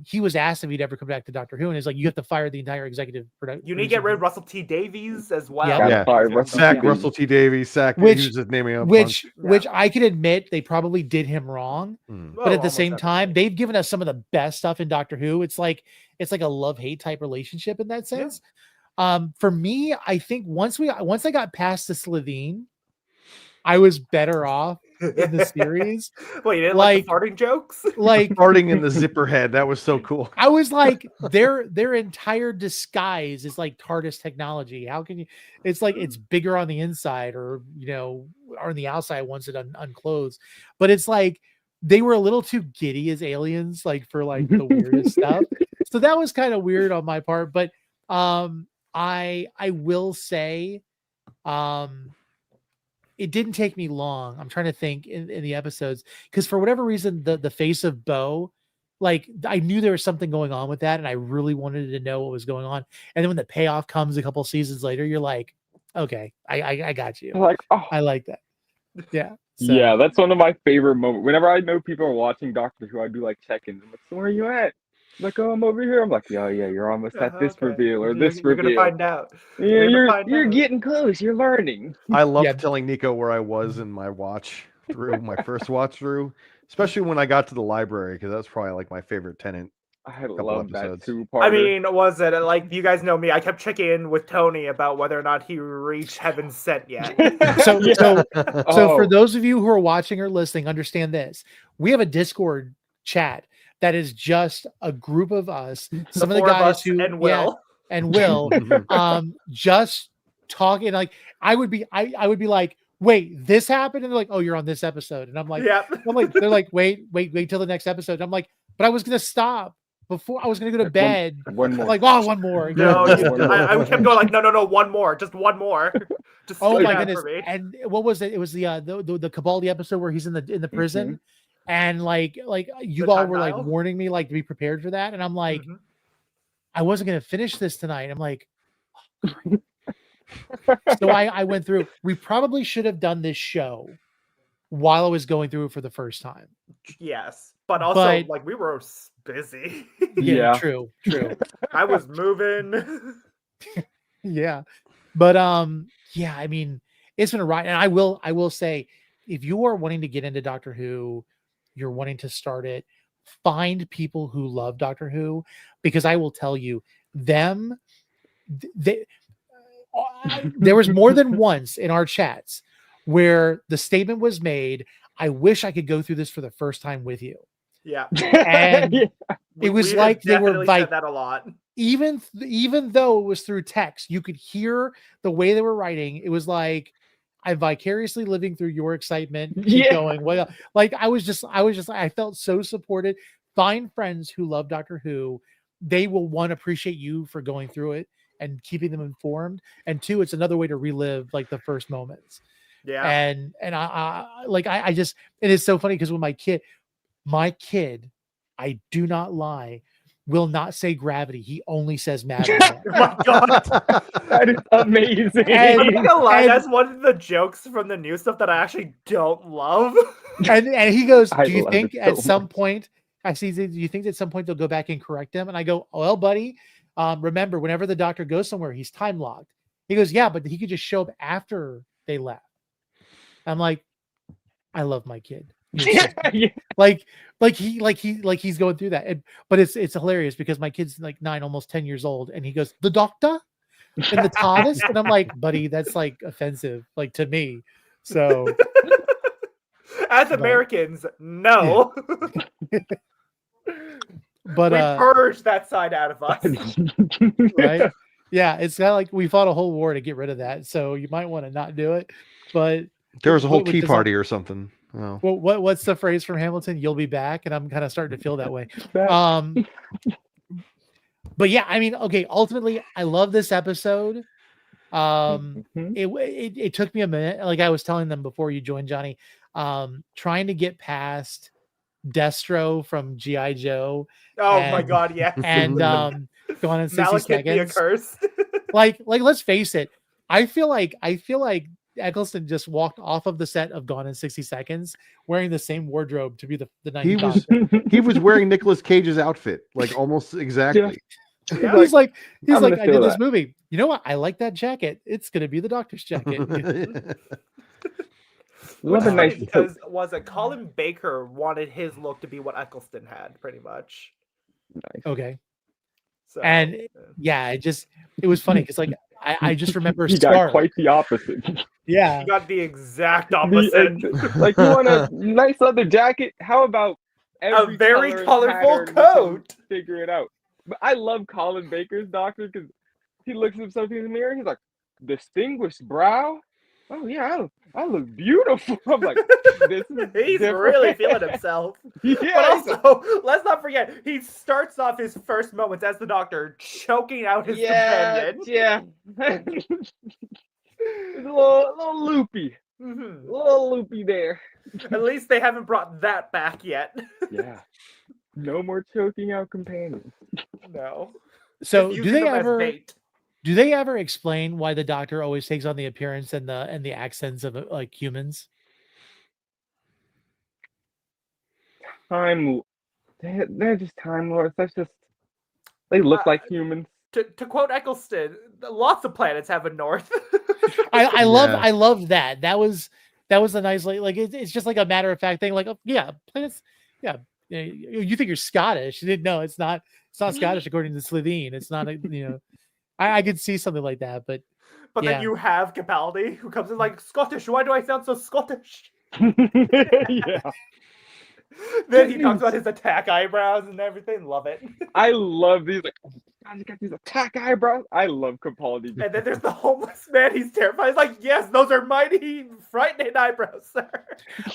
he was asked if he'd ever come back to Doctor Who, and it's like you have to fire the entire executive production. You need to get rid of Russell T Davies as well. Sack Russell T Davies, sack which he was just naming up which I can admit they probably did him wrong, but at the same time they've given us some of the best stuff in Doctor Who. It's like a love-hate type relationship in that sense. For me, I think once I got past the Slitheen, I was better off in the series. Wait, you didn't like the farting jokes? Like farting in the zipper head. That was so cool. I was like, their entire disguise is like TARDIS technology. How can you? It's like it's bigger on the inside, or you know, or on the outside once it unclothes. But it's like they were a little too giddy as aliens, like for like the weirdest stuff. So that was kind of weird on my part. But I will say, it didn't take me long. I'm trying to think in the episodes, because for whatever reason, the face of Bo, like I knew there was something going on with that, and I really wanted to know what was going on. And then when the payoff comes a couple seasons later, you're like, okay, I got you. Like, oh. I like that. Yeah. So. Yeah, that's one of my favorite moments. Whenever I know people are watching Doctor Who, I do like check-ins. I'm like, so where are you at? Like, oh, I'm over here. I'm like, yeah, you're almost at this reveal or this reveal. You're gonna find out. Yeah, you're getting close. You're learning. I love telling Nico where I was in my watch through, my first watch through, especially when I got to the library, because that's probably like my favorite Tenant. I love that too. I mean, was it like you guys know me? I kept checking in with Tony about whether or not he reached Heaven's Sent yet. So for those of you who are watching or listening, understand this: we have a Discord chat that is just a group of us. Some of the guys who and Will just talking. Like I would be like, wait, this happened, and they're like, oh, you're on this episode, and I'm like, Yeah. they're like, wait till the next episode. And I'm like, but I was gonna stop before I was gonna go to bed. One I'm more. like, oh, one more. No, Yeah. I kept going like, no, one more, just one more. Just Oh slow my down goodness! for me. And what was it? It was the Cabaldi episode where he's in the prison, and like you all time were like dial? warning me like to be prepared for that, and I'm like, Mhm. I wasn't gonna finish this tonight. I'm like, so I went through. We probably should have done this show while I was going through it for the first time. Yes, but also But- like we were busy. Yeah. True. I was moving. Yeah, but yeah, I mean, it's been a ride, and I will say, if you are wanting to get into Doctor Who, you're wanting to start it, find people who love Doctor Who, because I will tell you, them, they, there was more than once in our chats where the statement was made, I wish I could go through this for the first time with you. Yeah, And Yeah. it was we like they were definitely like, said that a lot. even though it was through text, you could hear the way they were writing. It was like, I'm vicariously living through your excitement. Keep Yeah. going. Well, like I felt so supported. Find friends who love Doctor Who. They will, one, appreciate you for going through it and keeping them informed, and two, it's another way to relive like the first moments. Yeah, And I just, it is so funny because when my kid, I do not lie, will not say gravity. He only says matter. oh my god. That is amazing. And- I'm not gonna lie, and- that's one of the jokes from the new stuff that I actually don't love. and he goes, I do you love think it at so some point, I see, do you think at some point they'll go back and correct him? And I go, well, buddy, remember, whenever the Doctor goes somewhere, he's time locked. He goes, yeah, but he could just show up after they left. I'm like, I love my kid. You're so Yeah. like he's going through that. But it's hilarious because my kid's like 9, almost 10 years old, and he goes, the Doctor in the Tardis, and I'm like, buddy, that's like offensive, like to me. So As Americans, no. but we purge that side out of us. right, yeah, it's kind of like we fought a whole war to get rid of that, so you might want to not do it. But There was a whole What- tea does party or something. Oh. what's the phrase from Hamilton? You'll be back, and I'm kind of starting to feel that way. But yeah, I mean, okay, ultimately I love this episode. Mhm. It took me a minute, like I was telling them before you joined, Johnny, trying to get past Destro from GI Joe Oh my And- god, yes. and Gone in 60 Malekith the Seconds. Accursed. like let's face it, I feel like Eccleston just walked off of the set of Gone in 60 Seconds wearing the same wardrobe to be the night He was he was wearing Nicolas Cage's outfit, like almost exactly. Yeah. he's like I'm gonna I feel did this that. movie. You know what? I like that jacket. It's gonna be the Doctor's jacket. Love a Which nice because was it Colin Baker wanted his look to be what Eccleston had, pretty much. nice. Okay. So And yeah, it was funny because like I just remember He got Star. quite the opposite. Yeah. he got the exact The opposite. like, you want a nice leather jacket? How about every very color and colorful pattern, we can coat. Figure it out. But I love Colin Baker's Doctor because he looks at himself in the mirror. He's like, distinguished brow. Oh yeah, I look beautiful. I'm like, this is He's different. really feeling himself. Yeah. But also, let's not forget, he starts off his first moments as the Doctor choking out his companion. Yeah. It's a little loopy. Mhm. A little loopy there. At least they haven't brought that back yet. Yeah. No more choking out companions. No. So Just do using they them as ever bait. explain why the Doctor always takes on the appearance and the accents of like humans? They're just Time Lords. That's just they look like humans. To quote Eccleston, lots of planets have a north. I Yeah. love that. That was a nice like it's just like a matter of fact thing. Like, oh, yeah, planets. Yeah, you think you're Scottish? You didn't know it's not Scottish according to Slovene. It's not I could see something like that, but But Yeah. then you have Capaldi who comes in like, Scottish, why do I sound so Scottish? Yeah. Then he talks about his attack eyebrows and everything. Love it. I love these. Like, oh my God, you got these attack eyebrows. I love Capaldi. And then there's the homeless man. He's terrified. He's like, yes, those are mighty frightening eyebrows, sir.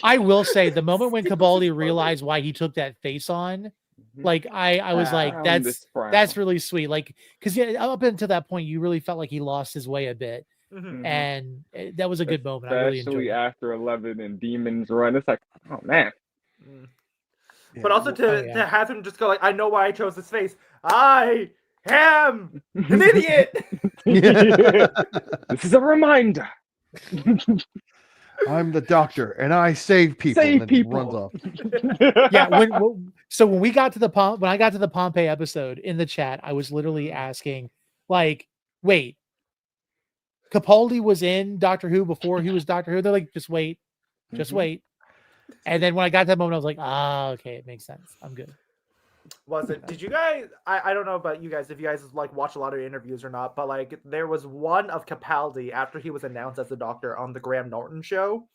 I will say the moment when Cabaldi realized why he took that face on, like I was like, that's really sweet. Like, because up until that point, you really felt like he lost his way a bit, and that was a good moment. I really enjoyed Especially it. after 11 and Demons Run. It's like, oh man. But also to have him just go like, I know why I chose this face. I am an idiot. This is a reminder. I'm the doctor, and I save people. Save and then he people. runs off. Yeah. When we got to when I got to the Pompeii episode in the chat, I was literally asking, like, wait, Capaldi was in Doctor Who before he was Doctor Who. They're like, just wait. And then when I got to that moment, I was like, okay, it makes sense. I'm good. Was it? Did you guys? I don't know about you guys. If you guys like watch a lot of interviews or not, but like there was one of Capaldi after he was announced as the Doctor on the Graham Norton show,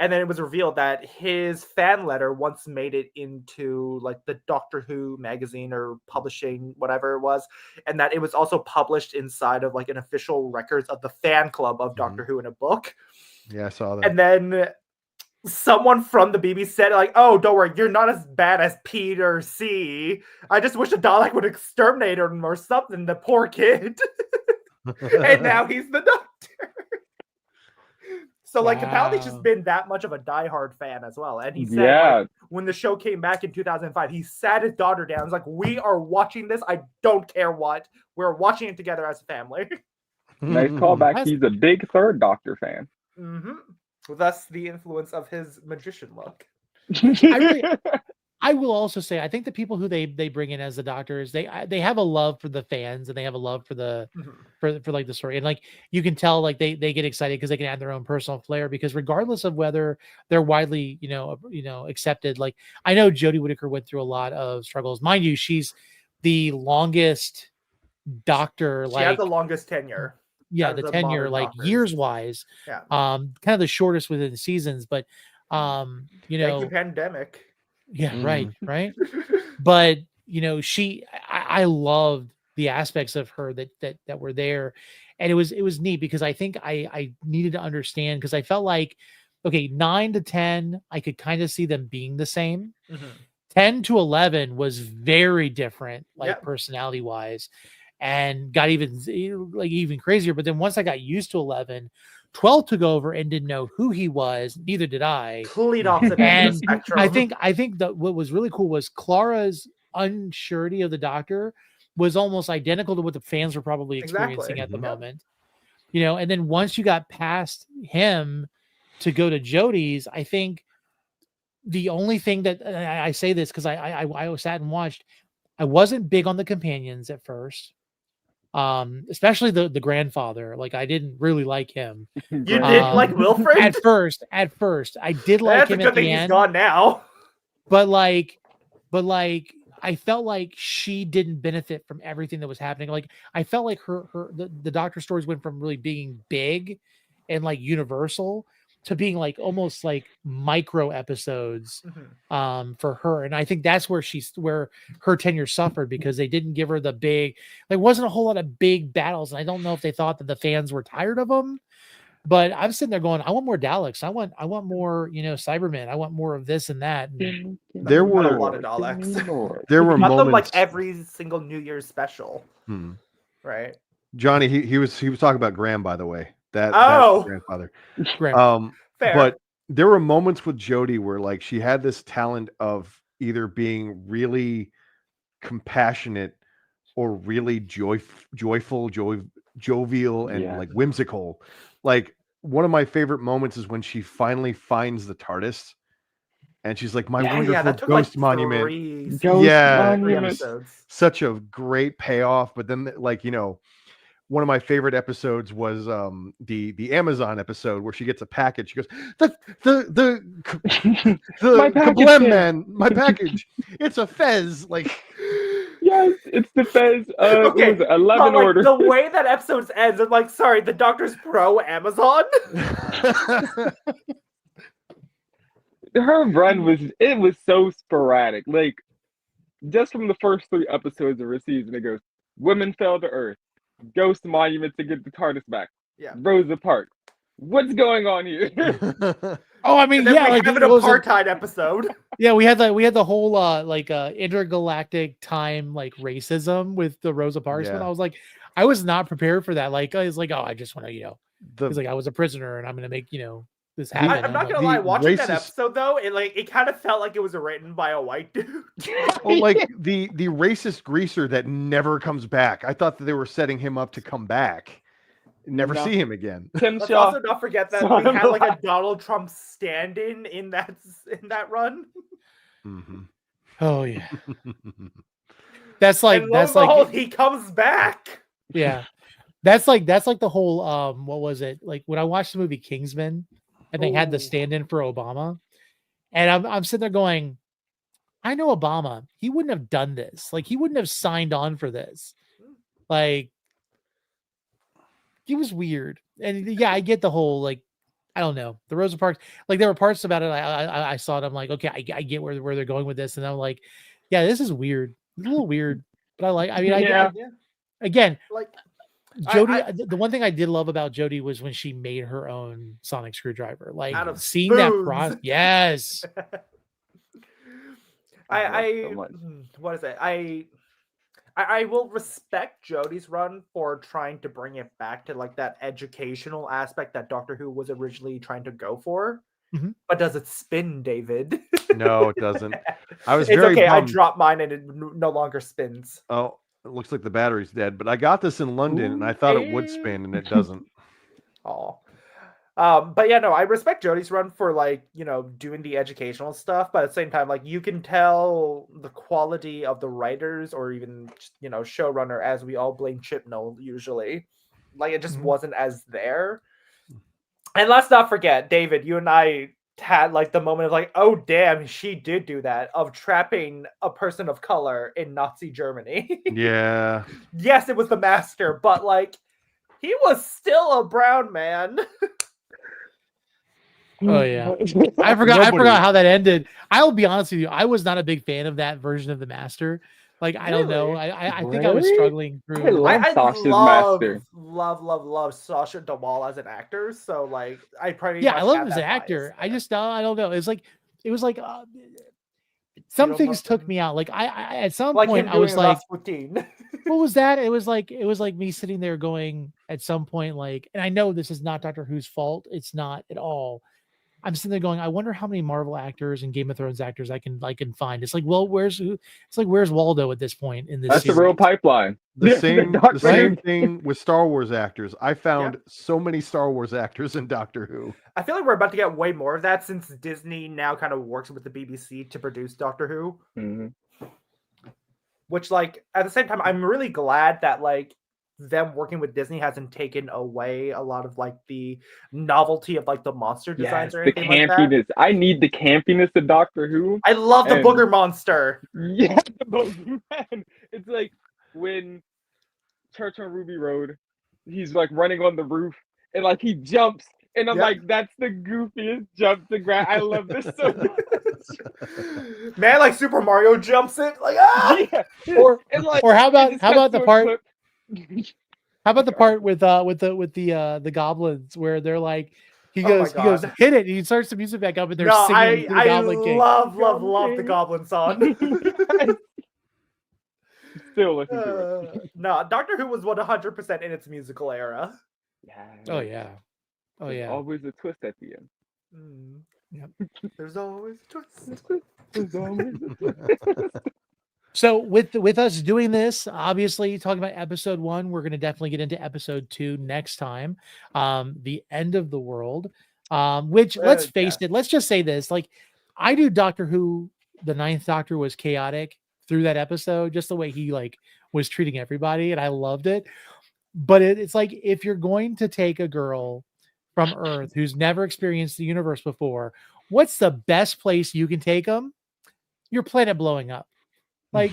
and then it was revealed that his fan letter once made it into like the Doctor Who magazine or publishing, whatever it was, and that it was also published inside of like an official records of the fan club of Doctor Who in a book. Yeah, I saw that. And then someone from the BBC said, like, oh, don't worry, you're not as bad as Peter C. I just wish a Dalek would exterminate him or something, the poor kid. And now he's the Doctor. So, like, Capaldi's just been that much of a diehard fan as well. And he said, like, when the show came back in 2005, he sat his daughter down. He's like, we are watching this. I don't care what. We're watching it together as a family. Nice callback. He's a big third Doctor fan. Thus, the influence of his magician look. I will also say, I think the people who they bring in as the Doctors, they have a love for the fans and they have a love for the for like the story, and like you can tell, like they get excited because they can add their own personal flair. Because regardless of whether they're widely accepted, like I know Jodie Whittaker went through a lot of struggles, mind you. She's the longest Doctor. She has the longest tenure. Yeah, the tenure, like years wise, kind of the shortest within the seasons, but Thank you, pandemic. Yeah, right. But I loved the aspects of her that were there, and it was neat because I think I needed to understand, because I felt like, okay, 9 to 10, I could kind of see them being the same. 10 to 11 was very different, like personality wise. And got even crazier. But then once I got used to 11, 12 took over and didn't know who he was. Neither did I. Complete opposite end of the spectrum. I think that what was really cool was Clara's unsurety of the Doctor was almost identical to what the fans were probably experiencing at the moment. And then once you got past him to go to Jodie's, I think the only thing that I say this because I sat and watched, I wasn't big on the companions at first. Especially the grandfather. Like I didn't really like him. You didn't like Wilfred? At first I did like him at the end. He's gone now. But I felt like she didn't benefit from everything that was happening. Like I felt like the Doctor stories went from really being big and like universal to being like almost like micro episodes for her. And I think that's where where her tenure suffered, because they didn't give her the big, there wasn't a whole lot of big battles. And I don't know if they thought that the fans were tired of them, but I'm sitting there going, I want more Daleks. I want more, Cybermen. I want more of this and that. And there were a lot of Daleks. There were moments them like every single New Year's special. Right. Johnny, he was talking about Graham, by the way. That's grandfather. Fair. But there were moments with Jodie where like she had this talent of either being really compassionate or really jovial and like whimsical. Like one of my favorite moments is when she finally finds the TARDIS and she's like, my wonderful ghost monument. Such a great payoff. But then like, one of my favorite episodes was the Amazon episode where she gets a package. She goes, the kablem man, my package. It's a fez. Like, yes, it's the fez. Okay, 11 orders. The way that episode ends, I'm like, sorry, the Doctor's pro Amazon. her run was so sporadic. Like just from the first 3 episodes of her season, it goes, women fell to Earth, Ghost Monument to get the TARDIS back, Yeah. Rosa Parks. What's going on here? Oh, I mean, And then yeah, we like have an it was apartheid episode. yeah, we had the whole intergalactic time like racism with the Rosa Parks one. Yeah. I was like, I was not prepared for that. Like I was like, oh, I just want to, The it's like I was a prisoner and I'm gonna make this happen. I'm And not I'm gonna like, lie, the watching that racist- episode though, it kind of felt like it was written by a white dude. well, like the racist greaser that never comes back. I thought that they were setting him up to come back, never No. see him again. Tim Let's Shaw. also not forget that Son we of had like a- a Donald Trump stand-in in that run. Mhm. oh yeah, that's like And lo and that's like behold, he comes back. yeah, that's like the whole what was it like when I watched the movie Kingsman and they had the Ooh. stand-in for Obama, and I'm sitting there going, I know Obama, he wouldn't have done this, like he wouldn't have signed on for this, like he was weird. And yeah, I get the whole like I don't know the Rosa Parks, like there were parts about it I saw it, I'm like, okay, I get where they're going with this, and I'm like, yeah, this is weird, it's a little weird, but I mean Yeah. again, Like Jodie, the one thing I did love about Jodie was when she made her own sonic screwdriver. Like Out of seeing that spoons. process. Yes. So much. What is it? I will respect Jodie's run for trying to bring it back to like that educational aspect that Doctor Who was originally trying to go for. Mhm. But does it spin, David? No, it doesn't. I was It's very okay. I bummed. dropped mine and it no longer spins. Oh, it looks like the battery's dead. But I got this in London, and I thought it would spin, and it doesn't. Oh. But yeah, no, I respect Jodie's run for like, doing the educational stuff, but at the same time, like you can tell the quality of the writers or even, showrunner, as we all blame Chibnall usually. Like it just Mhm. wasn't as there. And let's not forget, David, you and I had like the moment of like, oh damn, she did do that, of trapping a person of color in Nazi Germany. Yeah. Yes, it was the Master, but like he was still a brown man. Oh yeah. I forgot Nobody- how that ended. I'll be honest with you, I was not a big fan of that version of the Master. Like I don't know. Really? I think I was Really? struggling I through. love Sasha's Master. love Sasha Dawal as an actor. So like, I probably Yeah, I love him as an actor. I just I don't know. It was like some things took me out. Like I at some like point him I was doing like, Rasputin. what was that? It was like me sitting there going at some point, like, and I know this is not Doctor Who's fault. It's not at all. I'm sitting there going, I wonder how many Marvel actors and Game of Thrones actors I can find. It's like, well, where's Waldo at this point in this That's the series? real pipeline. The same Right? thing with Star Wars actors. I found so many Star Wars actors in Doctor Who. I feel like we're about to get way more of that since Disney now kind of works with the BBC to produce Doctor Who. Mm-hmm. Which, like, at the same time, I'm really glad that like them working with Disney hasn't taken away a lot of like the novelty of like the monster designs or the anything like that. campiness. I need the campiness of Doctor Who. I love the And- booger monster. Yeah, man. It's like when Church on Ruby Road, he's like running on the roof and like he jumps, and I'm Yep. like, that's the goofiest jump to grab. I love this so much. Man, like Super Mario jumps it, like ah! Yeah. Or And, like, or how it about just how cuts about to the a part? clip. How about the part with the goblins where they're like, he Oh my goes God. hit it, and he starts the music back up, and they're No, singing the I Goblin King. love the Goblin Goblin song. Still listen to it. No, Doctor Who was 100% in its musical era. Yeah. Oh yeah, oh There's yeah. always a twist at the end. Mm. Yep. There's always a twist. There's always a twist. So with us doing this, obviously talking about episode 1, we're going to definitely get into episode 2 next time. The end of the world. Which let's face it, let's just say this: like, I do Doctor Who. The Ninth Doctor was chaotic through that episode, just the way he like was treating everybody, and I loved it. But it's like, if you're going to take a girl from Earth who's never experienced the universe before, what's the best place you can take them? Your planet blowing up. Like,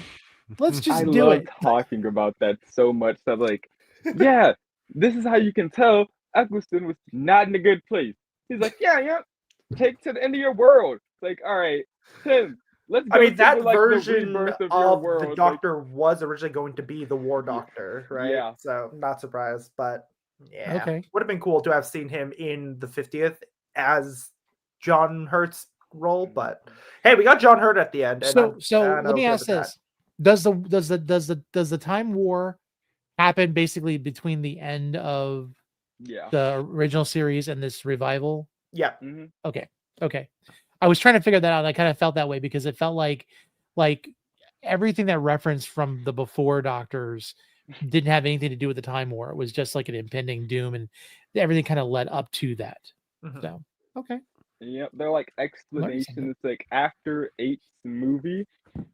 let's just I do love it. talking about that so much. That like, yeah, this is how you can tell Eccleston was not in a good place. He's like, yeah, take to the end of your world. It's like, all right, Tim, let's I go mean, to that the, like, the version rebirth of your of the world. Like, Doctor was originally going to be the War Doctor, right? yeah. So not surprised, but yeah, Okay. would have been cool to have seen him in the 50th as John Hurt's role. But hey, we got John Hurt at the end. And So let me ask this: Does the Time War happen basically between the end of Yeah. the original series and this revival? Yeah. Okay. I was trying to figure that out. And I kind of felt that way because it felt like everything that referenced from the before Doctors didn't have anything to do with the Time War. It was just like an impending doom, and everything kind of led up to that. So okay. Yep, they're like explanations like after 8's movie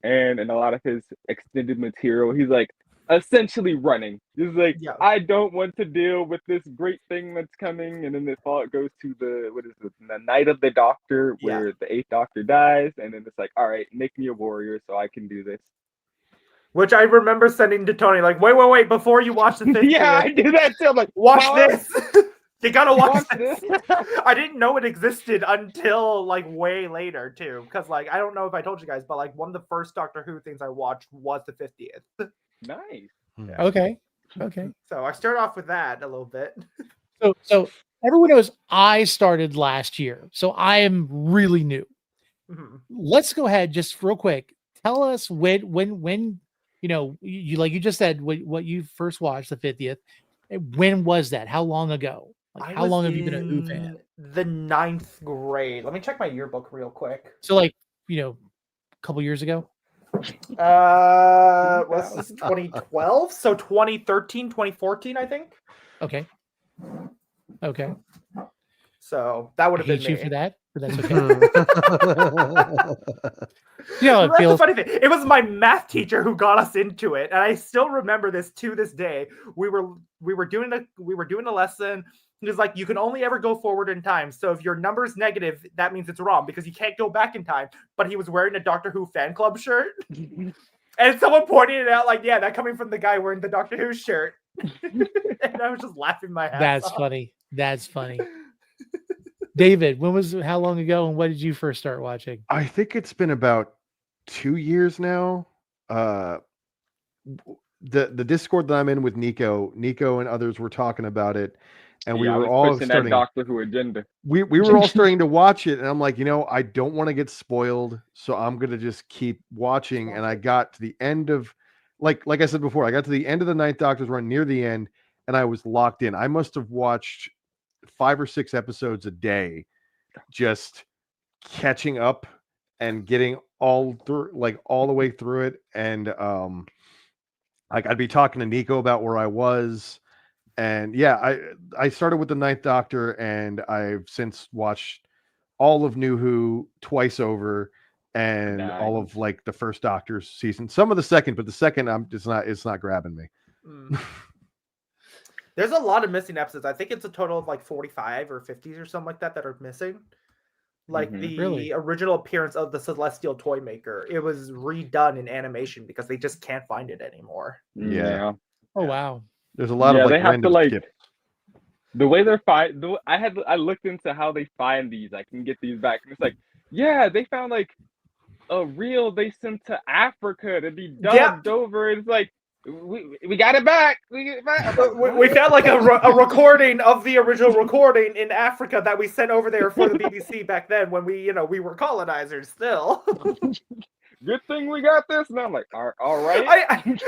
and in a lot of his extended material, he's like essentially running. He's like, I don't want to deal with this great thing that's coming, and then it goes to the Night of the Doctor, where the 8th Doctor dies, and then it's like, all right, make me a warrior so I can do this. Which I remember sending to Tony, like, wait, before you watch the 50th. Yeah, I do that too. I'm like, watch this. You gotta watch this. I didn't know it existed until like way later too, because like I don't know if I told you guys, but like one of the first Doctor Who things I watched was the 50th. Nice. Yeah. Okay. So I started off with that a little bit. So everyone knows I started last year, so I am really new. Let's go ahead, just real quick. Tell us when you like you just said what you first watched the 50th. When was that? How long ago? Like, how long have you been a Who fan? The 9th grade. Let me check my yearbook real quick. So like, a couple years ago? Was this 2012? So 2013, 2014, I think. Okay. So that would have been me. You for that, but that's okay. That's the funny thing. It was my math teacher who got us into it, and I still remember this to this day. We were doing a lesson. He was like, you can only ever go forward in time. So if your number is negative, that means it's wrong because you can't go back in time. But he was wearing a Doctor Who fan club shirt. And someone pointed it out, like, yeah, that coming from the guy wearing the Doctor Who shirt. And I was just laughing my ass off. That's funny. David, how long ago and what did you first start watching? I think it's been about 2 years now. The Discord that I'm in with Nico and others were talking about it. And we were all starting that Doctor Who agenda. We were all starting to watch it, and I'm like, I don't want to get spoiled, so I'm gonna just keep watching. And I got to the end of, like I said before, I got to the end of the 9th Doctor's run, near the end, and I was locked in. I must have watched 5 or 6 episodes a day, just catching up and getting all the way through it. And like I'd be talking to Nico about where I was. And yeah, I started with the 9th Doctor, and I've since watched all of New Who twice over, and all of like the first Doctor's season. Some of the second, but the second it's not grabbing me. There's a lot of missing episodes. I think it's a total of like 45 or 50s or something like that are missing. Like the original appearance of the Celestial Toy Maker, it was redone in animation because they just can't find it anymore. Yeah. Oh wow. There's a lot of they have to skips. The way they're I looked into how they find these. I can get these back. And it's like, they found like a reel they sent to Africa to be dubbed over. It's like we got it back. We found like a recording of the original recording in Africa that we sent over there for the BBC back then when we were colonizers still. Good thing we got this. And I'm like, all right.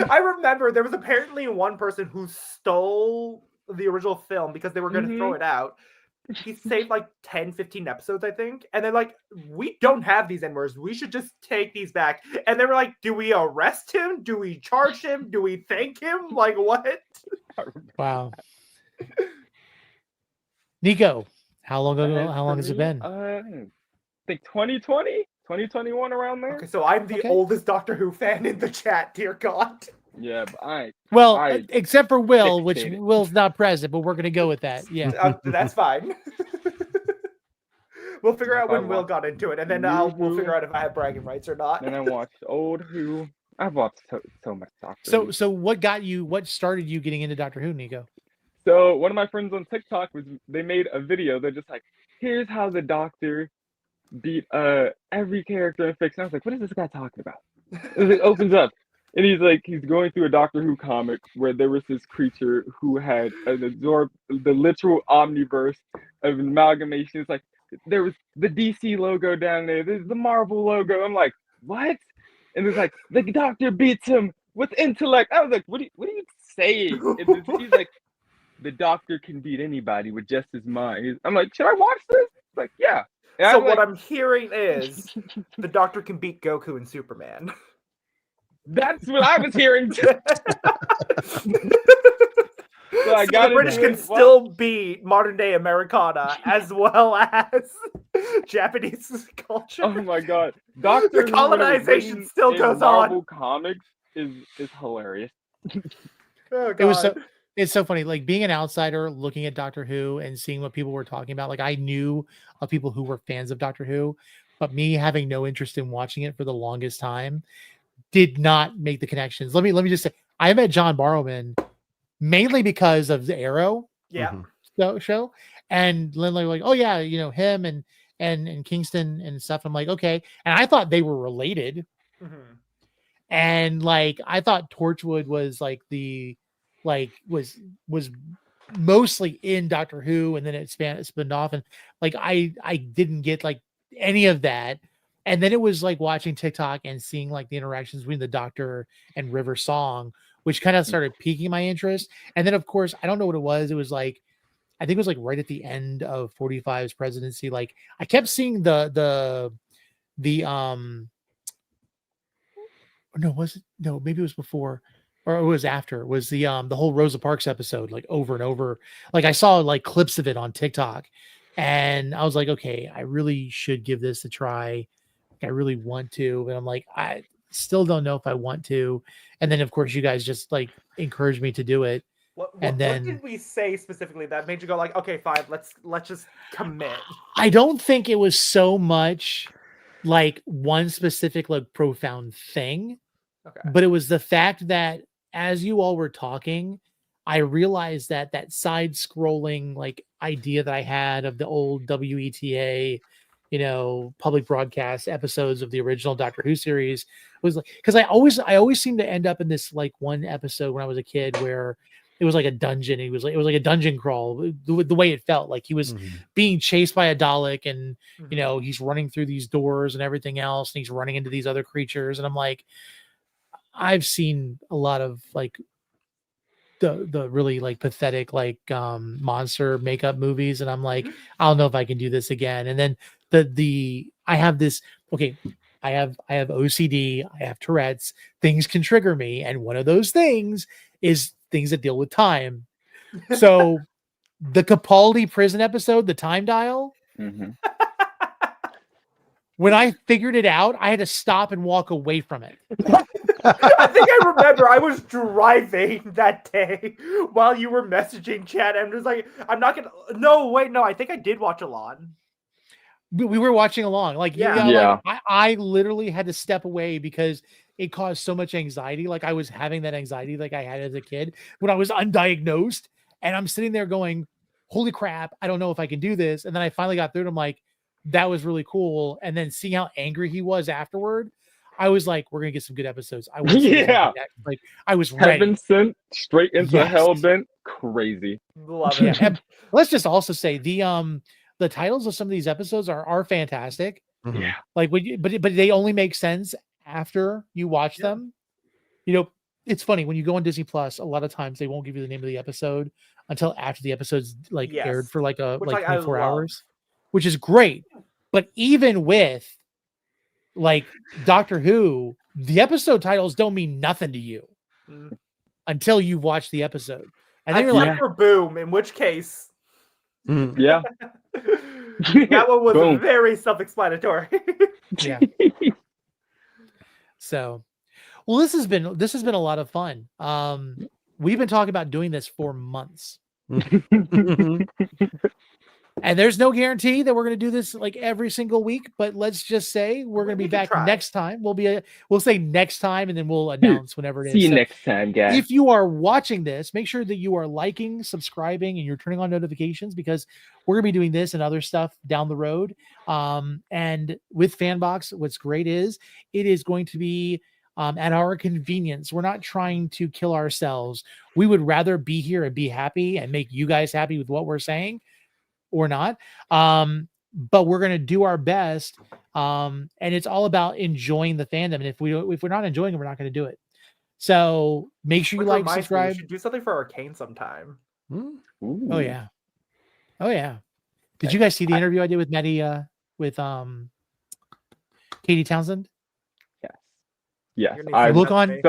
I remember there was apparently one person who stole the original film because they were going to throw it out. He saved like 10, 15 episodes, I think. And they're like, we don't have these anymore. We should just take these back. And they were like, do we arrest him? Do we charge him? Do we thank him? Like, what? Wow. Nico, how long has it been? I think 2020? 2021, around there. Okay, so I'm the oldest Doctor Who fan in the chat, dear God. Yeah, but except for Will, which Will's not present, but we're gonna go with that. Yeah, that's fine. We'll figure out when Will got into it, and then we'll figure out if I have bragging rights or not. And I watched old Who. I've watched so much Doctor Who. So what started you getting into Doctor Who, Nico? So one of my friends on TikTok they made a video. They're just like, here's how the Doctor beat every character in fiction. I was like, what is this guy talking about? It opens up, and he's going through a Doctor Who comic where there was this creature who had absorbed the literal omniverse of an amalgamation. It's like there was the DC logo down there, there's the Marvel logo. I'm like, what? And it's like the Doctor beats him with intellect. I was like, what are you saying? And he's like, the Doctor can beat anybody with just his mind. I'm like, should I watch this? Like, yeah. And So I'm what like, I'm hearing is the Doctor can beat Goku and Superman. that's what I was hearing too. So I So got the British can still beat modern day Americana as well as Japanese culture. Oh my god, Doctor The colonization still goes Marvel on. Comics is hilarious. Oh, God. It was it's so funny, like being an outsider looking at Doctor Who and seeing what people were talking about. Like I knew of people who were fans of Doctor Who, but me having no interest in watching it for the longest time did not make the connections. Let me just say, I met John Barrowman mainly because of the Arrow Yeah. show, and Lindley like, oh yeah, you know him and Kingston and stuff. I'm like, okay, and I thought they were related, and like I thought Torchwood was like was mostly in Doctor Who, and then it spun off, and like I didn't get like any of that. And then it was like watching TikTok and seeing like the interactions between the Doctor and River Song, which kind of started piquing my interest. And then of course, I don't know what it was. It was like, I think it was like right at the end of 45's presidency. Like I kept seeing the no, was it? No, maybe it was before, or it was after. It was the whole Rosa Parks episode, like over and over. Like I saw like clips of it on TikTok, and I was like, okay, I really should give this a try. I really want to, but I'm like, I still don't know if I want to. And then of course you guys just like encouraged me to do it. What then did we say specifically that made you go like, okay, fine, let's just commit? I don't think it was so much like one specific like profound thing. Okay. But it was the fact that as you all were talking, I realized that that side scrolling like idea that I had of the old WETA, you know, public broadcast episodes of the original Doctor Who series was like, because I always seem to end up in this like one episode when I was a kid where it was like a dungeon. It was like a dungeon crawl. The way it felt like he was being chased by a Dalek, and you know he's running through these doors and everything else, and he's running into these other creatures, and I'm like, I've seen a lot of like the really like pathetic like monster makeup movies, and I'm like, I don't know if I can do this again. And then the I have this, okay, I have OCD, I have Tourette's, things can trigger me, and one of those things is things that deal with time. So the Capaldi prison episode, the time dial, when I figured it out, I had to stop and walk away from it. I think I remember I was driving that day while you were messaging Chad, and was like, I'm not gonna. No, wait, no. I think I did watch Auton. We were watching along. Like, yeah. Like, I literally had to step away because it caused so much anxiety. Like I was having that anxiety like I had as a kid when I was undiagnosed, and I'm sitting there going, holy crap, I don't know if I can do this. And then I finally got through it. I'm like, that was really cool. And then seeing how angry he was afterward, I was like, we're gonna get some good episodes. I was like I was ready. Heaven sent straight into hell bent. Crazy. Love it. And let's just also say the titles of some of these episodes are fantastic. Yeah. Like but they only make sense after you watch them. You know, it's funny when you go on Disney Plus, a lot of times they won't give you the name of the episode until after the episode's like aired for like 24 hours, which is great. But even with like Doctor Who, the episode titles don't mean nothing to you until you've watched the episode. And then you're like, for Boom, in which case, yeah, that one was very self-explanatory. Yeah. So, well, this has been a lot of fun. We've been talking about doing this for months. And there's no guarantee that we're going to do this like every single week, but let's just say we're going to be back next time. We'll say next time, and then we'll announce whenever it is. See you next time, guys. If you are watching this, make sure that you are liking, subscribing, and you're turning on notifications, because we're going to be doing this and other stuff down the road. And with Fanbox, what's great is it is going to be at our convenience. We're not trying to kill ourselves. We would rather be here and be happy and make you guys happy with what we're saying, or not. But we're going to do our best. And it's all about enjoying the fandom. And if we're not enjoying it, we're not going to do it. So make sure you like, subscribe. We should do something for Arcane sometime. Ooh. Oh yeah. Did you guys see the interview I did with Maddie, with Katie Townsend? Yes. I look on its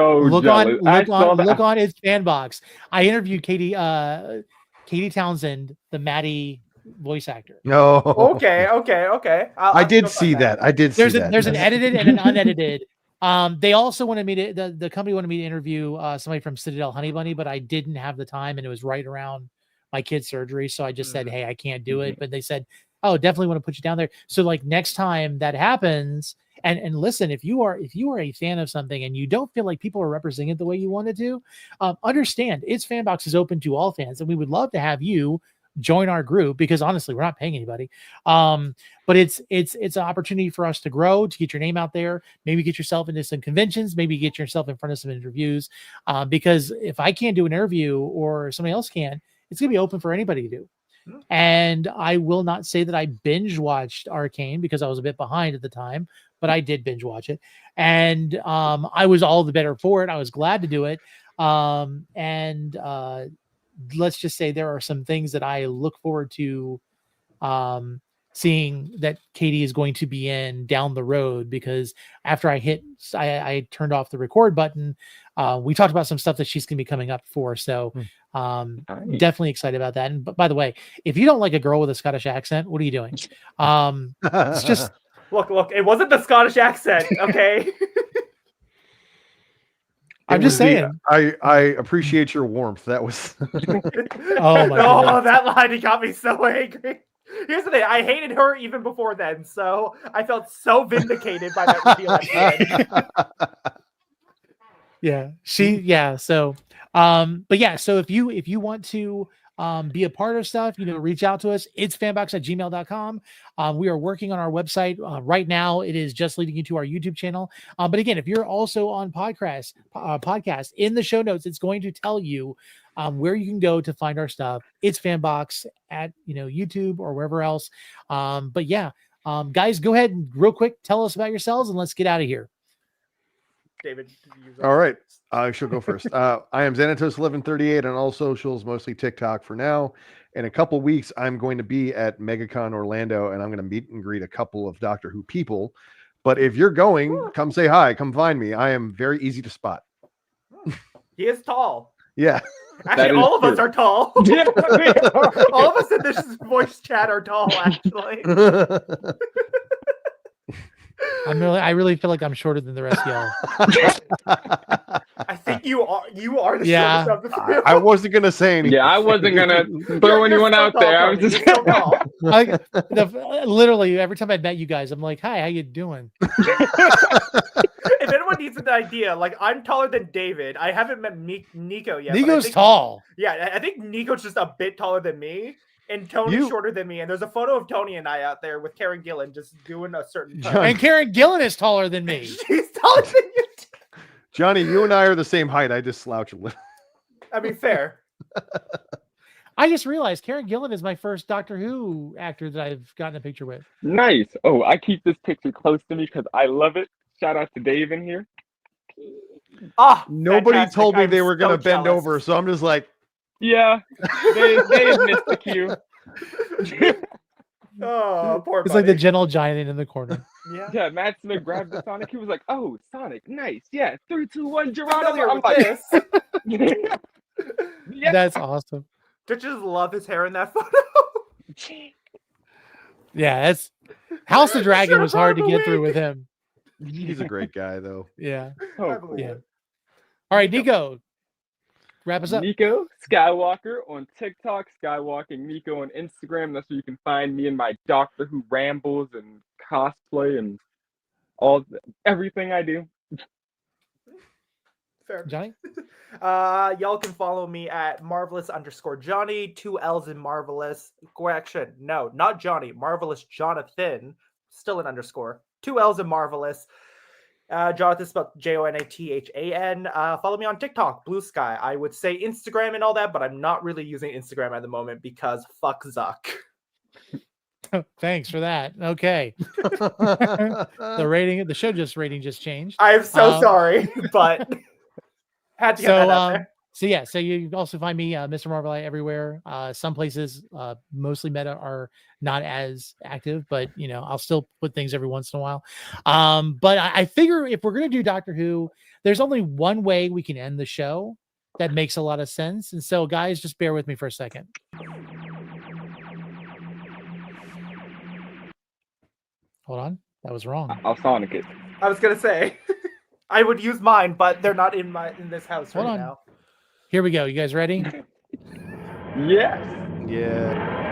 Fanbox. I interviewed Katie Townsend, the Maddie voice actor. No. Okay. I did see that. There's an edited and an unedited. They also wanted me to the company wanted me to interview somebody from Citadel Honey Bunny, but I didn't have the time, and it was right around my kid's surgery, so I just said, hey, I can't do it. But they said, oh, definitely want to put you down there. So like next time that happens, and listen, if you are a fan of something and you don't feel like people are representing it the way you wanted to, understand its Fanbox is open to all fans, and we would love to have you join our group, because honestly, we're not paying anybody. But it's an opportunity for us to grow, to get your name out there, maybe get yourself into some conventions, maybe get yourself in front of some interviews. Because if I can't do an interview or somebody else can, it's gonna be open for anybody to do. And I will not say that I binge watched Arcane, because I was a bit behind at the time, but I did binge watch it, and I was all the better for it. I was glad to do it. Let's just say there are some things that I look forward to seeing that Katie is going to be in down the road, because after I turned off the record button, we talked about some stuff that she's going to be coming up for. So definitely excited about that. And by the way, if you don't like a girl with a Scottish accent, what are you doing? It's just look, it wasn't the Scottish accent, okay? I'm just saying. I appreciate your warmth. That was. Oh my God. That line, he got me so angry. Here's the thing: I hated her even before then, so I felt so vindicated by that reveal at the end. Yeah. So, but yeah. So if you want to be a part of stuff, reach out to us. It's fanbox@gmail.com. We are working on our website right now. It is just leading you to our YouTube channel. But again, if you're also on podcast in the show notes, it's going to tell you where you can go to find our stuff. It's Fanbox at YouTube or wherever else. But yeah, guys, go ahead and real quick tell us about yourselves, and let's get out of here. David, all right. I shall go first. I am Xanatos1138 on all socials, mostly TikTok for now. In a couple weeks, I'm going to be at MegaCon Orlando, and I'm going to meet and greet a couple of Doctor Who people. But if you're going, come say hi. Come find me. I am very easy to spot. He is tall. Yeah. Actually, all of us are tall. All of us in this voice chat are tall, actually. I really feel like I'm shorter than the rest of y'all. I think you are the shortest of the three. I wasn't gonna say anything. Yeah, I wasn't gonna throw anyone out there. I was just literally every time I met you guys, I'm like, "Hi, how you doing?" If anyone needs an idea, like I'm taller than David. I haven't met Nico yet. Nico's tall. Yeah, I think Nico's just a bit taller than me. And Tony's shorter than me, and there's a photo of Tony and I out there with Karen Gillan just doing a certain. And Karen Gillan is taller than me. She's taller than you. Johnny, you and I are the same height. I just slouch a little. I mean, fair. I just realized Karen Gillan is my first Doctor Who actor that I've gotten a picture with. Nice. Oh, I keep this picture close to me because I love it. Shout out to Dave in here. Nobody fantastic. told me I'm they were going to bend jealous. over, so I'm just like. Yeah, they missed the cue. Oh, poor It's buddy. like the gentle giant in the corner. Yeah, Matt Smith grabbed the Sonic. He was like, "Oh, Sonic, nice. Yeah, 3, 2, 1, Geronimo." Familiar I'm with like, this. yeah. That's awesome. Don't you just love his hair in that photo? Yeah, that's House of Dragon was hard to get through with him. He's a great guy, though. Yeah. Oh, I believe Yeah. it. All right, Nico. Wrap us up. Nico Skywalker on TikTok, Skywalking Nico on Instagram. That's where you can find me and my Doctor Who rambles and cosplay and everything I do. Fair. Johnny? Y'all can follow me at marvelous_Johnny, 2 L's in marvelous. Correction, no, not Johnny, Marvelous Jonathan, still an underscore. 2 L's in marvelous. Jonathan spelled Jonathan. Follow me on TikTok, Blue Sky. I would say Instagram and all that, but I'm not really using Instagram at the moment because fuck Zuck. Thanks for that. Okay. The show rating just changed. I'm so sorry, but had to get that out there. So you can also find me, Mr. Marvelite, everywhere. Some places, mostly Meta, are not as active, but I'll still put things every once in a while. But I figure if we're gonna do Doctor Who, there's only one way we can end the show that makes a lot of sense. And so, guys, just bear with me for a second. Hold on, that was wrong. I'll Sonic it. I was gonna say I would use mine, but they're not in this house Hold right on. now. Here we go. You guys ready? Yes. Yeah.